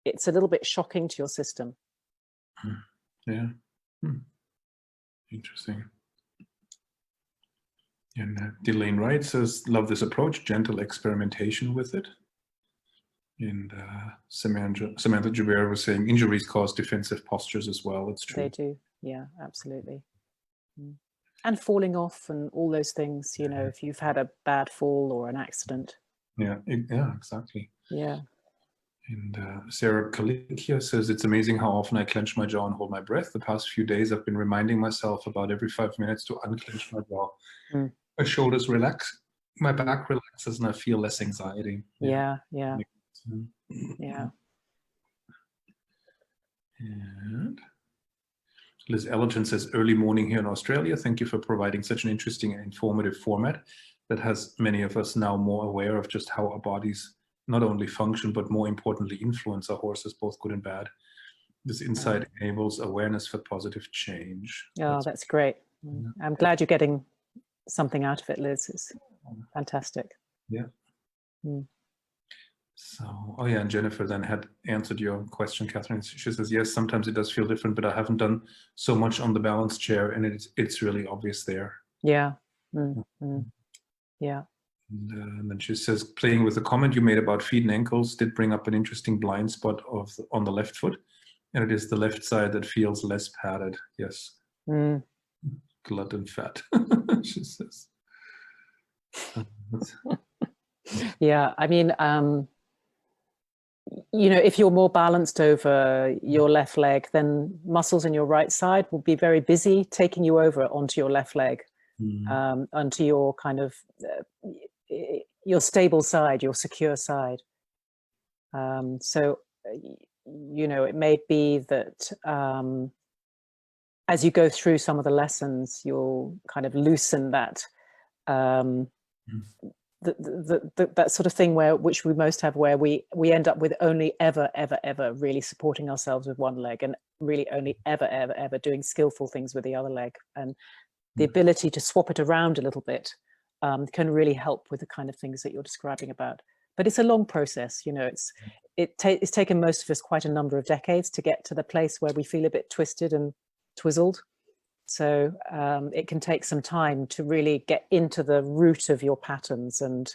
it's a little bit shocking to your system. Yeah. Interesting. And Delane Wright says, love this approach, gentle experimentation with it. And Samantha Javera was saying, injuries cause defensive postures as well. It's true. They do. Yeah, absolutely. And falling off and all those things, you know, if you've had a bad fall or an accident. Yeah, exactly. Yeah. And Sarah Kalikia says, it's amazing how often I clench my jaw and hold my breath. The past few days, I've been reminding myself about every 5 minutes to unclench my jaw. My shoulders relax, my back relaxes, and I feel less anxiety. Yeah. And Liz Ellerton says, early morning here in Australia. Thank you for providing such an interesting and informative format that has many of us now more aware of just how our bodies not only function, but more importantly, influence our horses, both good and bad. This insight enables awareness for positive change. Oh, that's great. I'm glad you're getting something out of it, Liz. It's fantastic. Yeah. So, oh yeah, and Jennifer then had answered your question, Catherine. She says, yes, sometimes it does feel different, but I haven't done so much on the balance chair, and it's really obvious there. Yeah. Yeah. And then she says, playing with the comment you made about feet and ankles did bring up an interesting blind spot on the left foot, and it is the left side that feels less padded. Yes. Glutton fat, she says. Yeah, I mean, you know, if you're more balanced over your left leg, then muscles in your right side will be very busy taking you over onto your left leg, onto your kind of your stable side, your secure side. So, you know, it may be that as you go through some of the lessons, you'll kind of loosen that that sort of thing which we most have, where we end up with only ever really supporting ourselves with one leg, and really only ever doing skillful things with the other leg. And the ability to swap it around a little bit can really help with the kind of things that you're describing about. But it's a long process, you know. It's taken most of us quite a number of decades to get to the place where we feel a bit twisted and twizzled. So it can take some time to really get into the root of your patterns and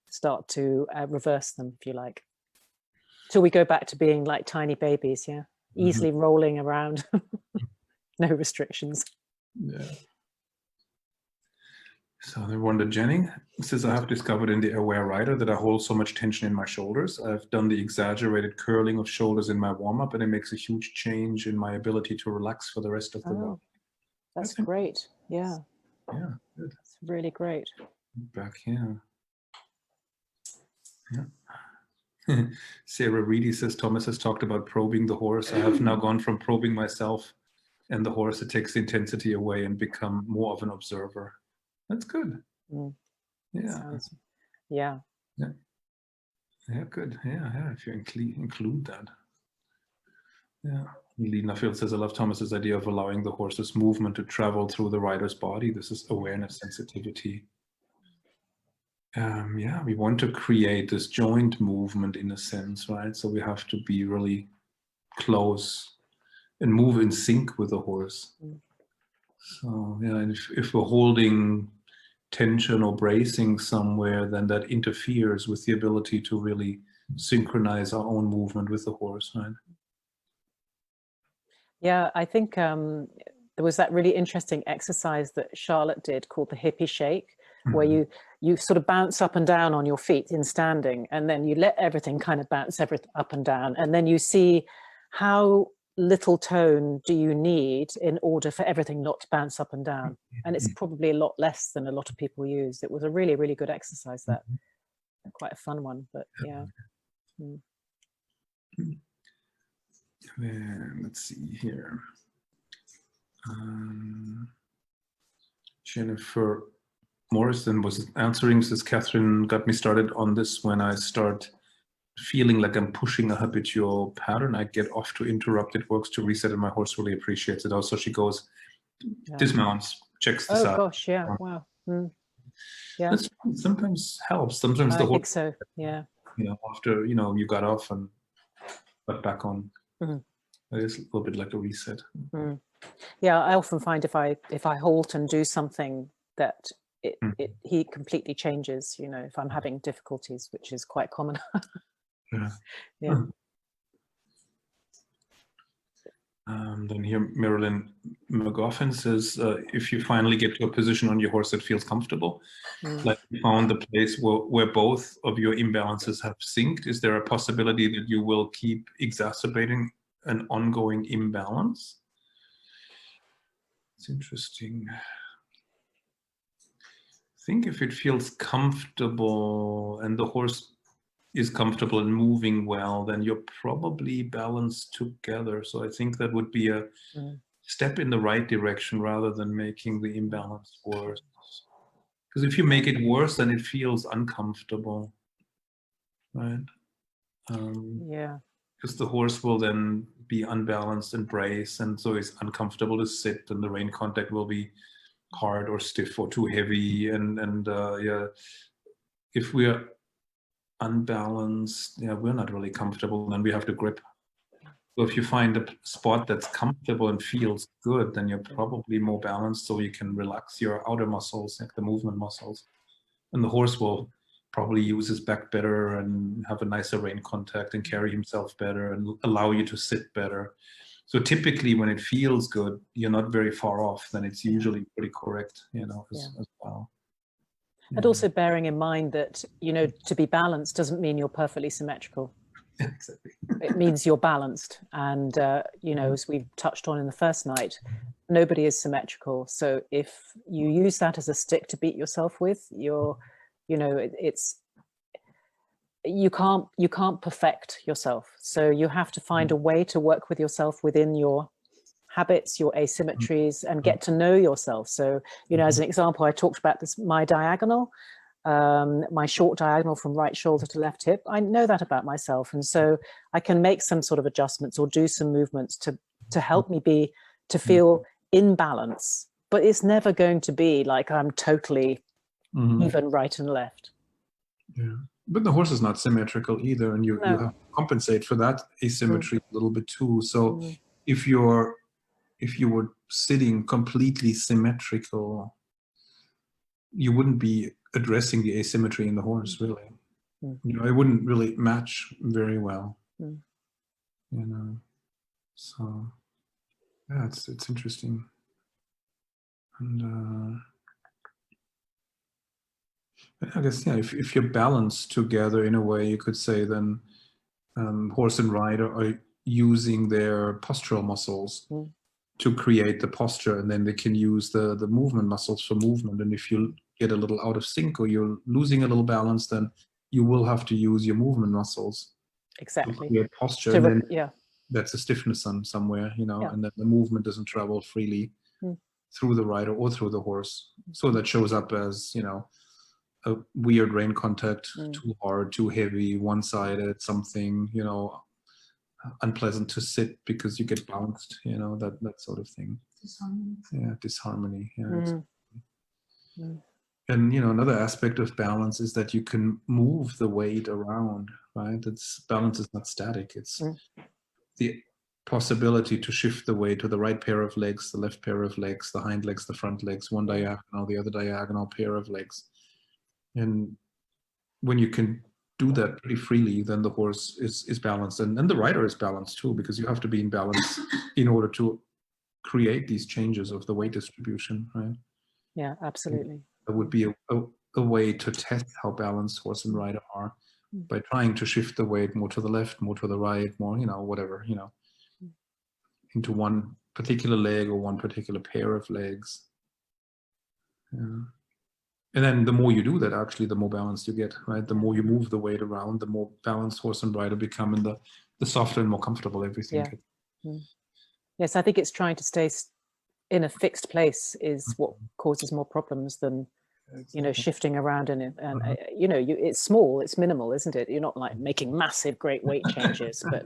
start to reverse them, if you like, till we go back to being like tiny babies, easily rolling around, no restrictions. Yeah. So then Wanda Jennings says, I have discovered in the Aware Rider that I hold so much tension in my shoulders. I've done the exaggerated curling of shoulders in my warm-up, and it makes a huge change in my ability to relax for the rest of the run. That's great. Yeah. Yeah, good. That's really great. Back here. Yeah. Sarah Reedy says, Thomas has talked about probing the horse. I have now gone from probing myself and the horse. It takes the intensity away and become more of an observer. That's good. Yeah. Yeah, good. Yeah, if you include that. Yeah. Lee Nuffield says, I love Thomas's idea of allowing the horse's movement to travel through the rider's body. This is awareness sensitivity. Yeah, we want to create this joint movement in a sense, right? So we have to be really close and move in sync with the horse. So yeah, and if we're holding tension or bracing somewhere, then that interferes with the ability to really synchronize our own movement with the horse, right? Yeah, I think there was that really interesting exercise that Charlotte did called the hippie shake, where you sort of bounce up and down on your feet in standing, and then you let everything kind of bounce up and down, and then you see how little tone do you need in order for everything not to bounce up and down. And it's probably a lot less than a lot of people use. It was a really, really good exercise, that. Quite a fun one, but yeah. Let's see here. Jennifer Morrison was answering, says, Catherine got me started on this when I start feeling like I'm pushing a habitual pattern. I get off to interrupt. It works to reset, and my horse really appreciates it. Also, she goes, dismounts, checks this out. Oh gosh, yeah, wow. Yeah, that sometimes helps. Sometimes the I horse, think so. Yeah, after you got off and got back on, it's a little bit like a reset. Yeah, I often find if I halt and do something, that he completely changes. If I'm having difficulties, which is quite common. Yeah. Then here, Marilyn McGoffin says, if you finally get to a position on your horse that feels comfortable, like you found the place where both of your imbalances have synced, is there a possibility that you will keep exacerbating an ongoing imbalance? It's interesting. I think if it feels comfortable and the horse is comfortable and moving well, then you're probably balanced together. So I think that would be a step in the right direction rather than making the imbalance worse. Because if you make it worse, then it feels uncomfortable, right? Yeah. Because the horse will then be unbalanced and brace, and so it's uncomfortable to sit, and the rein contact will be hard or stiff or too heavy. And if we're unbalanced, we're not really comfortable, then we have to grip. So if you find a spot that's comfortable and feels good, then you're probably more balanced, so you can relax your outer muscles, like the movement muscles. And the horse will probably use his back better and have a nicer rein contact and carry himself better and allow you to sit better. So typically when it feels good, you're not very far off, then it's usually pretty correct, as well. And also bearing in mind that, to be balanced doesn't mean you're perfectly symmetrical. Exactly. It means you're balanced. And, as we touched on in the first night, nobody is symmetrical. So if you use that as a stick to beat yourself with, you can't perfect yourself. So you have to find a way to work with yourself within your habits, your asymmetries, and get to know yourself. So, as an example, I talked about this, my diagonal, my short diagonal from right shoulder to left hip. I know that about myself. And so I can make some sort of adjustments or do some movements to help me to feel in balance, but it's never going to be like I'm totally even right and left. Yeah. But the horse is not symmetrical either. And you have to compensate for that asymmetry a little bit too. So if you were sitting completely symmetrical, you wouldn't be addressing the asymmetry in the horse, really. It wouldn't really match very well. So yeah, it's interesting. And I guess if you're balanced together in a way, you could say then horse and rider are using their postural muscles to create the posture, and then they can use the movement muscles for movement. And if you get a little out of sync or you're losing a little balance, then you will have to use your movement muscles to create posture. And then that's a stiffness somewhere, and then the movement doesn't travel freely through the rider or through the horse. So that shows up as, a weird rein contact, too hard, too heavy, one-sided, something, unpleasant to sit because you get bounced, that sort of thing. Disharmony. Yeah, disharmony. And another aspect of balance is that you can move the weight around, right? Balance is not static. It's the possibility to shift the weight to the right pair of legs, the left pair of legs, the hind legs, the front legs, one diagonal, the other diagonal pair of legs. And when you can do that pretty freely, then the horse is balanced, and the rider is balanced too, because you have to be in balance in order to create these changes of the weight distribution, right? Yeah, absolutely. That would be a way to test how balanced horse and rider are, by trying to shift the weight more to the left, more to the right, more, whatever, into one particular leg or one particular pair of legs. Yeah. And then the more you do that, actually, the more balanced you get, right? The more you move the weight around, the more balanced horse and rider become, and the softer and more comfortable everything gets. Yes, I think it's trying to stay in a fixed place is what causes more problems than shifting around and it's small, it's minimal, isn't it? You're not like making massive great weight changes, but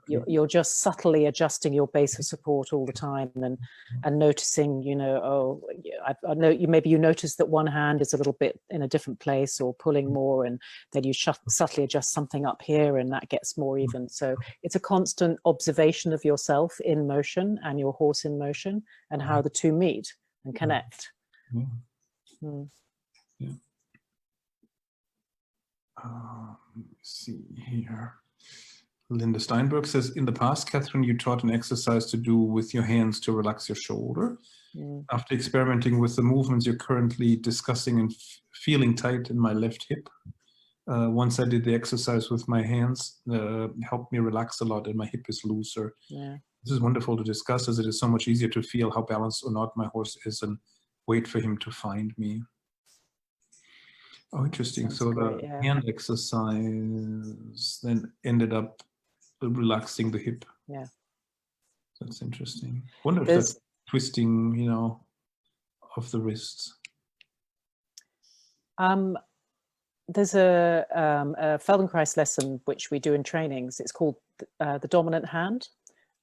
you're just subtly adjusting your base of support all the time, and noticing, I know maybe you notice that one hand is a little bit in a different place or pulling more, and then you subtly adjust something up here and that gets more even. So it's a constant observation of yourself in motion and your horse in motion, and how the two meet and connect. Yeah. Let's see here. Linda Steinberg says, in the past, Catherine, you taught an exercise to do with your hands to relax your shoulder. After experimenting with the movements you're currently discussing and feeling tight in my left hip, once I did the exercise with my hands, helped me relax a lot, and my hip is looser. This is wonderful to discuss, as it is so much easier to feel how balanced or not my horse is and wait for him to find me. Oh, interesting. So the hand exercise then ended up relaxing the hip. Yeah. That's interesting. Wonder if that's twisting, of the wrists. There's a Feldenkrais lesson which we do in trainings. It's called the dominant hand.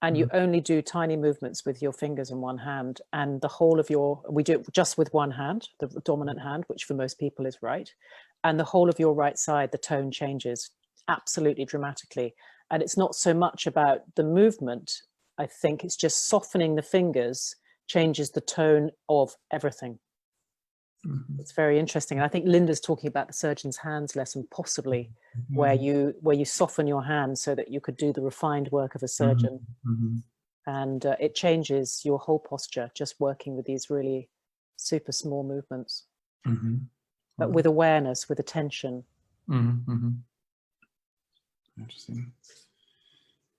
And you only do tiny movements with your fingers in one hand, and the whole of we do it just with one hand, the dominant hand, which for most people is right. And the whole of your right side, the tone changes absolutely dramatically. And it's not so much about the movement. I think it's just softening the fingers changes the tone of everything. It's very interesting. And I think Linda's talking about the surgeon's hands lesson, possibly, where you soften your hands so that you could do the refined work of a surgeon. And it changes your whole posture, just working with these really super small movements, but with awareness, with attention. Interesting.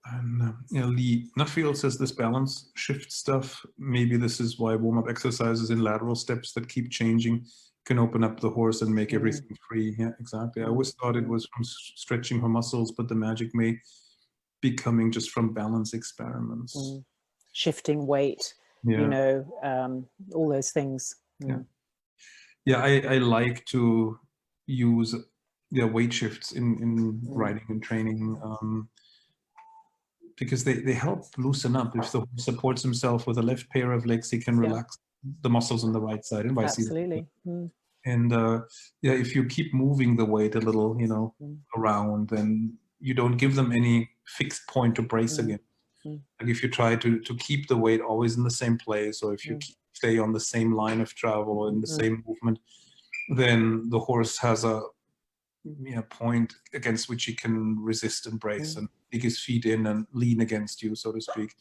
And Lee Nuffield says, this balance shift stuff, maybe this is why warm-up exercises in lateral steps that keep changing can open up the horse and make everything free. Yeah, exactly. I always thought it was from stretching her muscles, but the magic may be coming just from balance experiments. Shifting weight, all those things. I like to use weight shifts in riding and training, because they help loosen up. If the horse supports himself with a left pair of legs, he can relax the muscles on the right side, and vice versa. Absolutely. And if you keep moving the weight a little, around, then you don't give them any fixed point to brace again. Like if you try to keep the weight always in the same place, or if you stay on the same line of travel or in the same movement, then the horse has a point against which he can resist and brace and dig his feet in and lean against you, so to speak.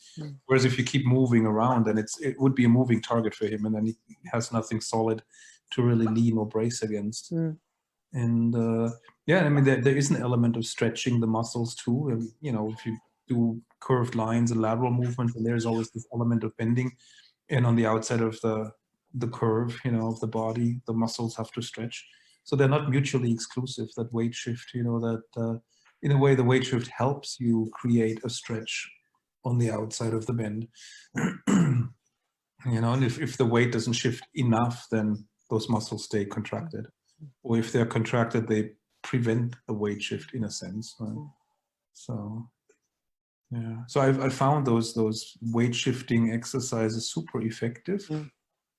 Whereas if you keep moving around, then it would be a moving target for him, and then he has nothing solid to really lean or brace against. And there is an element of stretching the muscles too. And if you do curved lines and lateral movements, and there's always this element of bending, and on the outside of the curve, of the body, the muscles have to stretch. So they're not mutually exclusive, that weight shift, that in a way the weight shift helps you create a stretch on the outside of the bend. And if the weight doesn't shift enough, then those muscles stay contracted. Or if they're contracted, they prevent a weight shift in a sense. Right? So, So I found those weight shifting exercises super effective.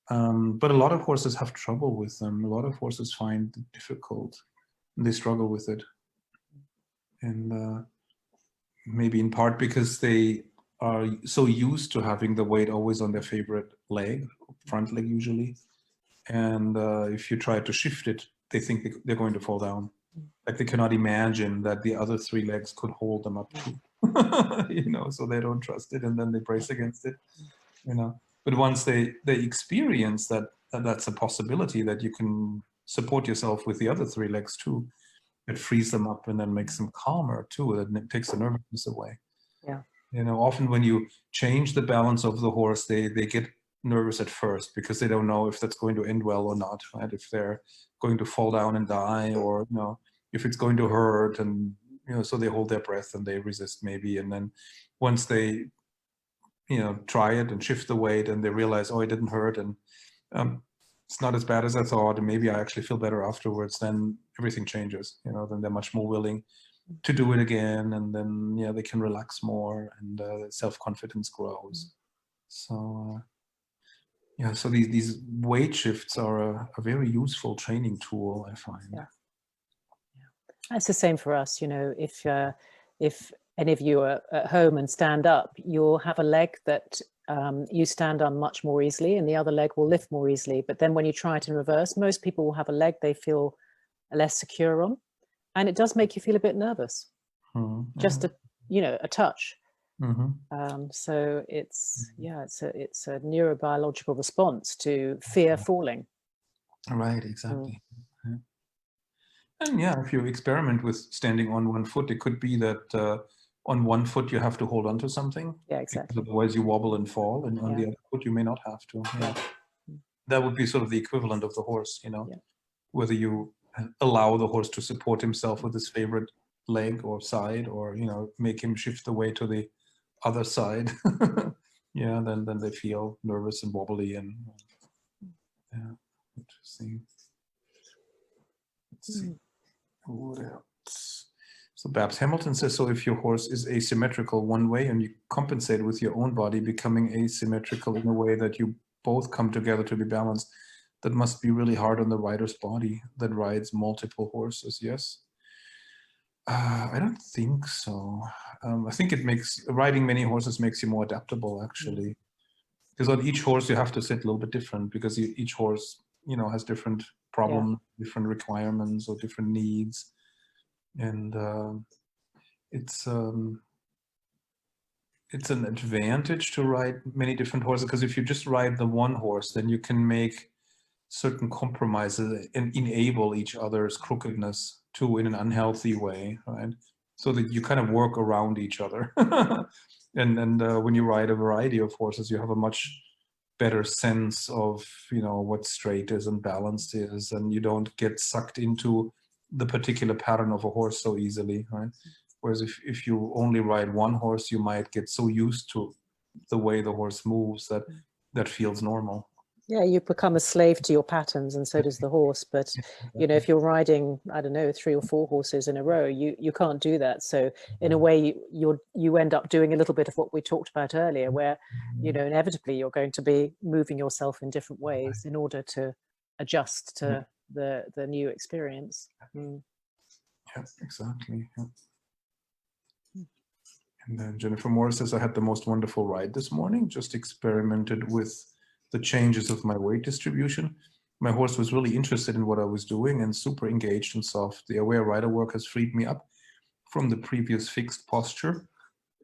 But a lot of horses have trouble with them. A lot of horses find it difficult, and they struggle with it. And maybe in part because they are so used to having the weight always on their favorite leg, front leg usually. And if you try to shift it, they think they're going to fall down. Like they cannot imagine that the other three legs could hold them up too. So they don't trust it, and then they brace against it. But once they experience that that's a possibility that you can support yourself with the other 3 legs too. It frees them up and then makes them calmer too. That takes the nervousness away. Yeah. You know, often when you change the balance of the horse, they get nervous at first because they don't know if that's going to end well or not, right? If they're going to fall down and die, or, you know, if it's going to hurt, and, you know, so they hold their breath and they resist maybe. And then once they, you know, try it and shift the weight and they realize, oh, it didn't hurt, and it's not as bad as I thought, and maybe I actually feel better afterwards, then everything changes, you know, then they're much more willing to do it again, and then, yeah, they can relax more, and self-confidence grows. So yeah, so these weight shifts are a very useful training tool, I find. Yeah. It's the same for us, you know, if any of you are at home and stand up, you'll have a leg that you stand on much more easily, and the other leg will lift more easily. But then when you try it in reverse, most people will have a leg they feel less secure on, and it does make you feel a bit nervous. Just a, you know, a touch. So it's, yeah, it's a neurobiological response to fear falling. Right, exactly. And yeah, if you experiment with standing on one foot, it could be that on one foot you have to hold on to something. Yeah, exactly. Otherwise you wobble and fall, and on the other foot you may not have to. Yeah. That would be sort of the equivalent of the horse, you know, whether you allow the horse to support himself with his favorite leg or side, or, you know, make him shift the weight to the other side. Yeah, then they feel nervous and wobbly, and yeah, interesting. Let's see. What else? So Babs Hamilton says, so if your horse is asymmetrical one way and you compensate with your own body becoming asymmetrical in a way that you both come together to be balanced, that must be really hard on the rider's body that rides multiple horses. Yes. I don't think so. I think it makes riding many horses makes you more adaptable, actually, because on each horse you have to sit a little bit different, because each horse, you know, has different problems, different requirements, or different needs, and it's an advantage to ride many different horses, because if you just ride the one horse, then you can make certain compromises and enable each other's crookedness too, in an unhealthy way, right? So that you kind of work around each other. and when you ride a variety of horses, you have a much better sense of, you know, what straight is and balanced is, and you don't get sucked into the particular pattern of a horse so easily, right? Whereas if you only ride one horse, you might get so used to the way the horse moves that feels normal. Yeah, you become a slave to your patterns, and so does the horse. But, you know, if you're riding, I don't know, 3 or 4 horses in a row, you can't do that. So in a way, you end up doing a little bit of what we talked about earlier, where, you know, inevitably you're going to be moving yourself in different ways in order to adjust to the new experience. Yeah, exactly. Yeah. And then Jennifer Morris says, I had the most wonderful ride this morning, just experimented with the changes of my weight distribution. My horse was really interested in what I was doing and super engaged and soft. The aware rider work has freed me up from the previous fixed posture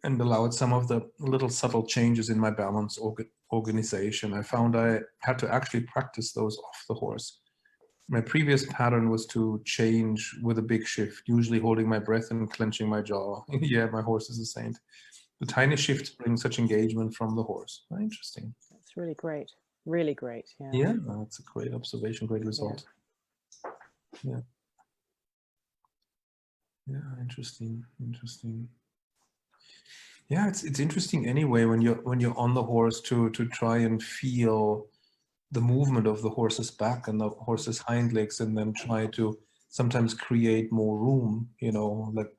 and allowed some of the little subtle changes in my balance organization. I found I had to actually practice those off the horse. My previous pattern was to change with a big shift, usually holding my breath and clenching my jaw. Yeah, my horse is a saint. The tiny shifts bring such engagement from the horse. Interesting. That's really great. Really great. Yeah. Yeah, that's a great observation, great result. Yeah. Yeah, interesting. Yeah, it's interesting anyway when you're on the horse to try and feel the movement of the horse's back and the horse's hind legs, and then try to sometimes create more room, you know, like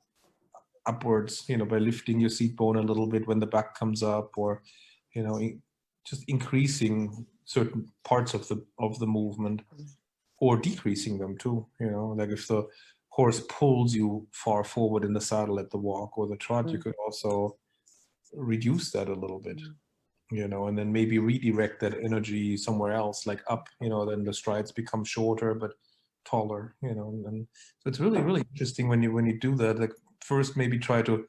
upwards, you know, by lifting your seat bone a little bit when the back comes up, or, you know, just increasing certain parts of the movement, or decreasing them too, you know, like if the horse pulls you far forward in the saddle at the walk or the trot, you could also reduce that a little bit, you know, and then maybe redirect that energy somewhere else, like up, you know, then the strides become shorter but taller, you know. And so it's really, really interesting when you do that. Like first maybe try to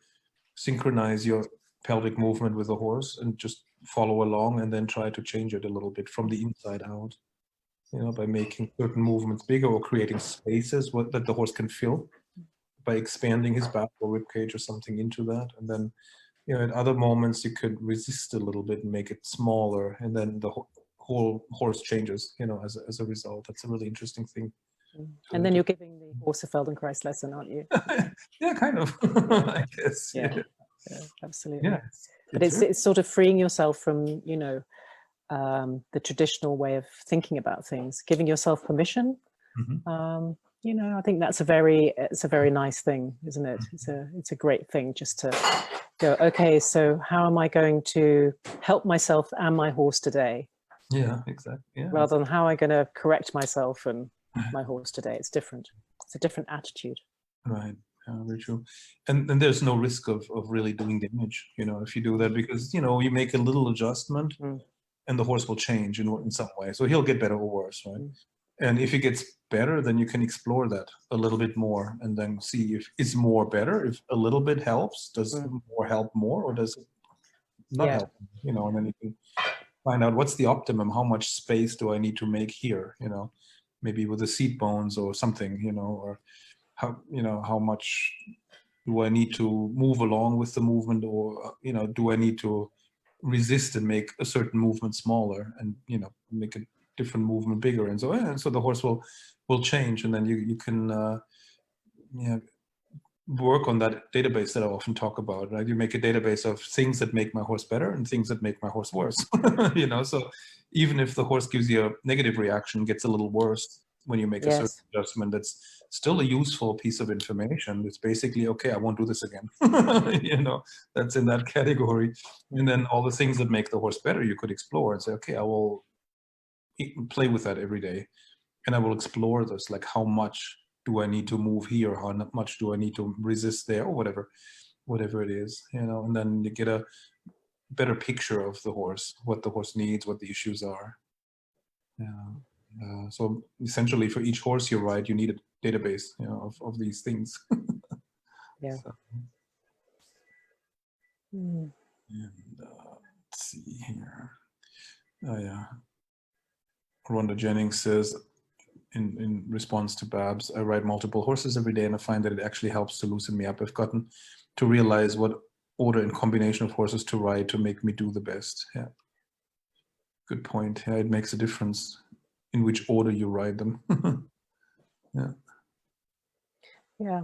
synchronize your pelvic movement with the horse and just follow along, and then try to change it a little bit from the inside out. you know, by making certain movements bigger or creating spaces that the horse can fill by expanding his back or rib cage or something into that. And then, you know, at other moments you could resist a little bit and make it smaller, and then the whole horse changes, you know, as a result. That's a really interesting thing. And then you're giving the horse a Feldenkrais lesson, aren't you? Yeah, kind of. I guess. Yeah, absolutely. Yeah, but it's sort of freeing yourself from, you know, the traditional way of thinking about things, giving yourself permission. You know, I think that's a very nice thing, isn't it? It's a great thing just to go, okay, so how am I going to help myself and my horse today? Yeah, exactly. Yeah. Rather than how am I going to correct myself and my horse today. It's different. It's a different attitude. Right. Very true. And there's no risk of really doing damage, you know, if you do that, because, you know, you make a little adjustment and the horse will change in some way. So he'll get better or worse, right? And if he gets better, then you can explore that a little bit more and then see if it's more better. If a little bit helps, does more help more, or does it not help? You know, and then you can find out what's the optimum. How much space do I need to make here? You know, maybe with the seat bones or something, you know, or how, you know, how much do I need to move along with the movement, or, you know, do I need to resist and make a certain movement smaller and, you know, make a different movement bigger, and so the horse will change, and then you can work on that database that I often talk about, right? You make a database of things that make my horse better and things that make my horse worse. You know, so even if the horse gives you a negative reaction, gets a little worse when you make a certain adjustment, that's still a useful piece of information. It's basically, okay, I won't do this again. You know, that's in that category. And then all the things that make the horse better, you could explore and say, okay, I will play with that every day, and I will explore this, like how much do I need to move here, how much do I need to resist there, or whatever it is, you know, and then you get a better picture of the horse, what the horse needs, what the issues are. So essentially for each horse you ride, you need a database, you know, of these things. Yeah. So, and, let's see here. Oh yeah. Rhonda Jennings says, in response to Babs, I ride multiple horses every day and I find that it actually helps to loosen me up. I've gotten to realize what order and combination of horses to ride to make me do the best. Yeah. Good point. Yeah, it makes a difference in which order you ride them. Yeah. Yeah.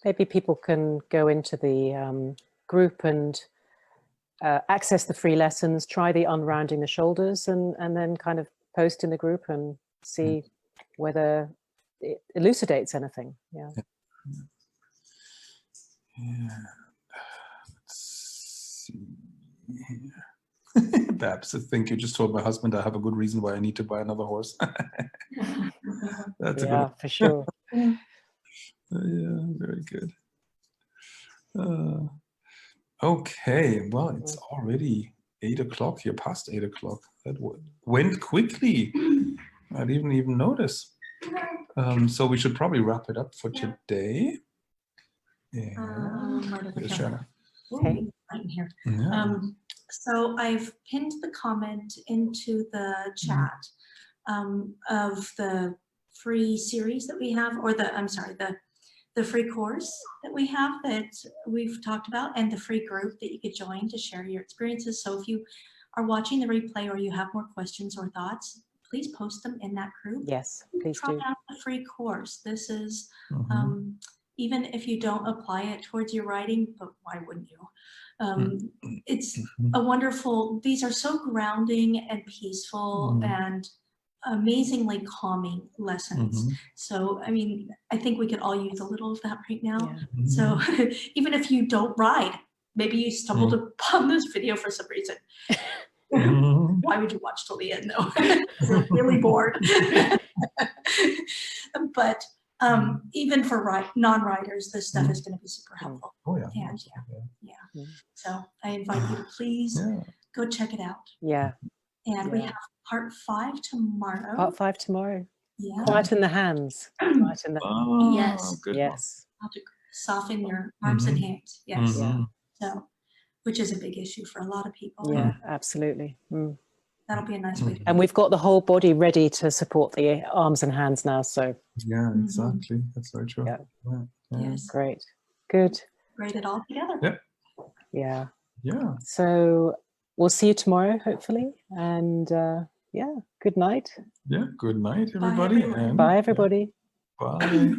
Maybe people can go into the group and access the free lessons, try the unrounding the shoulders, and then kind of post in the group and see whether it elucidates anything. Yeah. Let's see here. Babs, I think you just told my husband I have a good reason why I need to buy another horse. That's a good for sure. Yeah, very good. Okay, well, it's already 8 o'clock. You're past 8 o'clock. That went quickly. I didn't even notice. So we should probably wrap it up for today. Yeah. Okay. Right here. Yeah. So I've pinned the comment into the chat of the free series that we have, or the free course that we have that we've talked about, and the free group that you could join to share your experiences. So if you are watching the replay or you have more questions or thoughts, please post them in that group. Yes, please Try do. out the free course. This is, even if you don't apply it towards your writing, but why wouldn't you? It's a wonderful, these are so grounding and peaceful and amazingly calming lessons. So, I mean, I think we could all use a little of that right now. So even if you don't ride, maybe you stumbled upon this video for some reason. Why would you watch till the end though? You're really bored. But even for non-riders, this stuff is going to be super helpful. Oh yeah. And so I invite you to please go check it out. Yeah. And we have part 5 tomorrow. Part 5 tomorrow. Yeah. Quiet in the hands. Quiet in the yes. Good. Yes. How to soften your arms and hands. Yes. Yeah. So, which is a big issue for a lot of people. Yeah, absolutely. that'll be a nice way to And we've got the whole body ready to support the arms and hands now. So Yeah, exactly. That's very true. Yeah. Yes. Great. Good. Braid it all together. Yeah. Yeah. Yeah. So we'll see you tomorrow, hopefully. And yeah, good night. Yeah. Good night, Bye, everybody. everyone. And Bye, everybody. bye.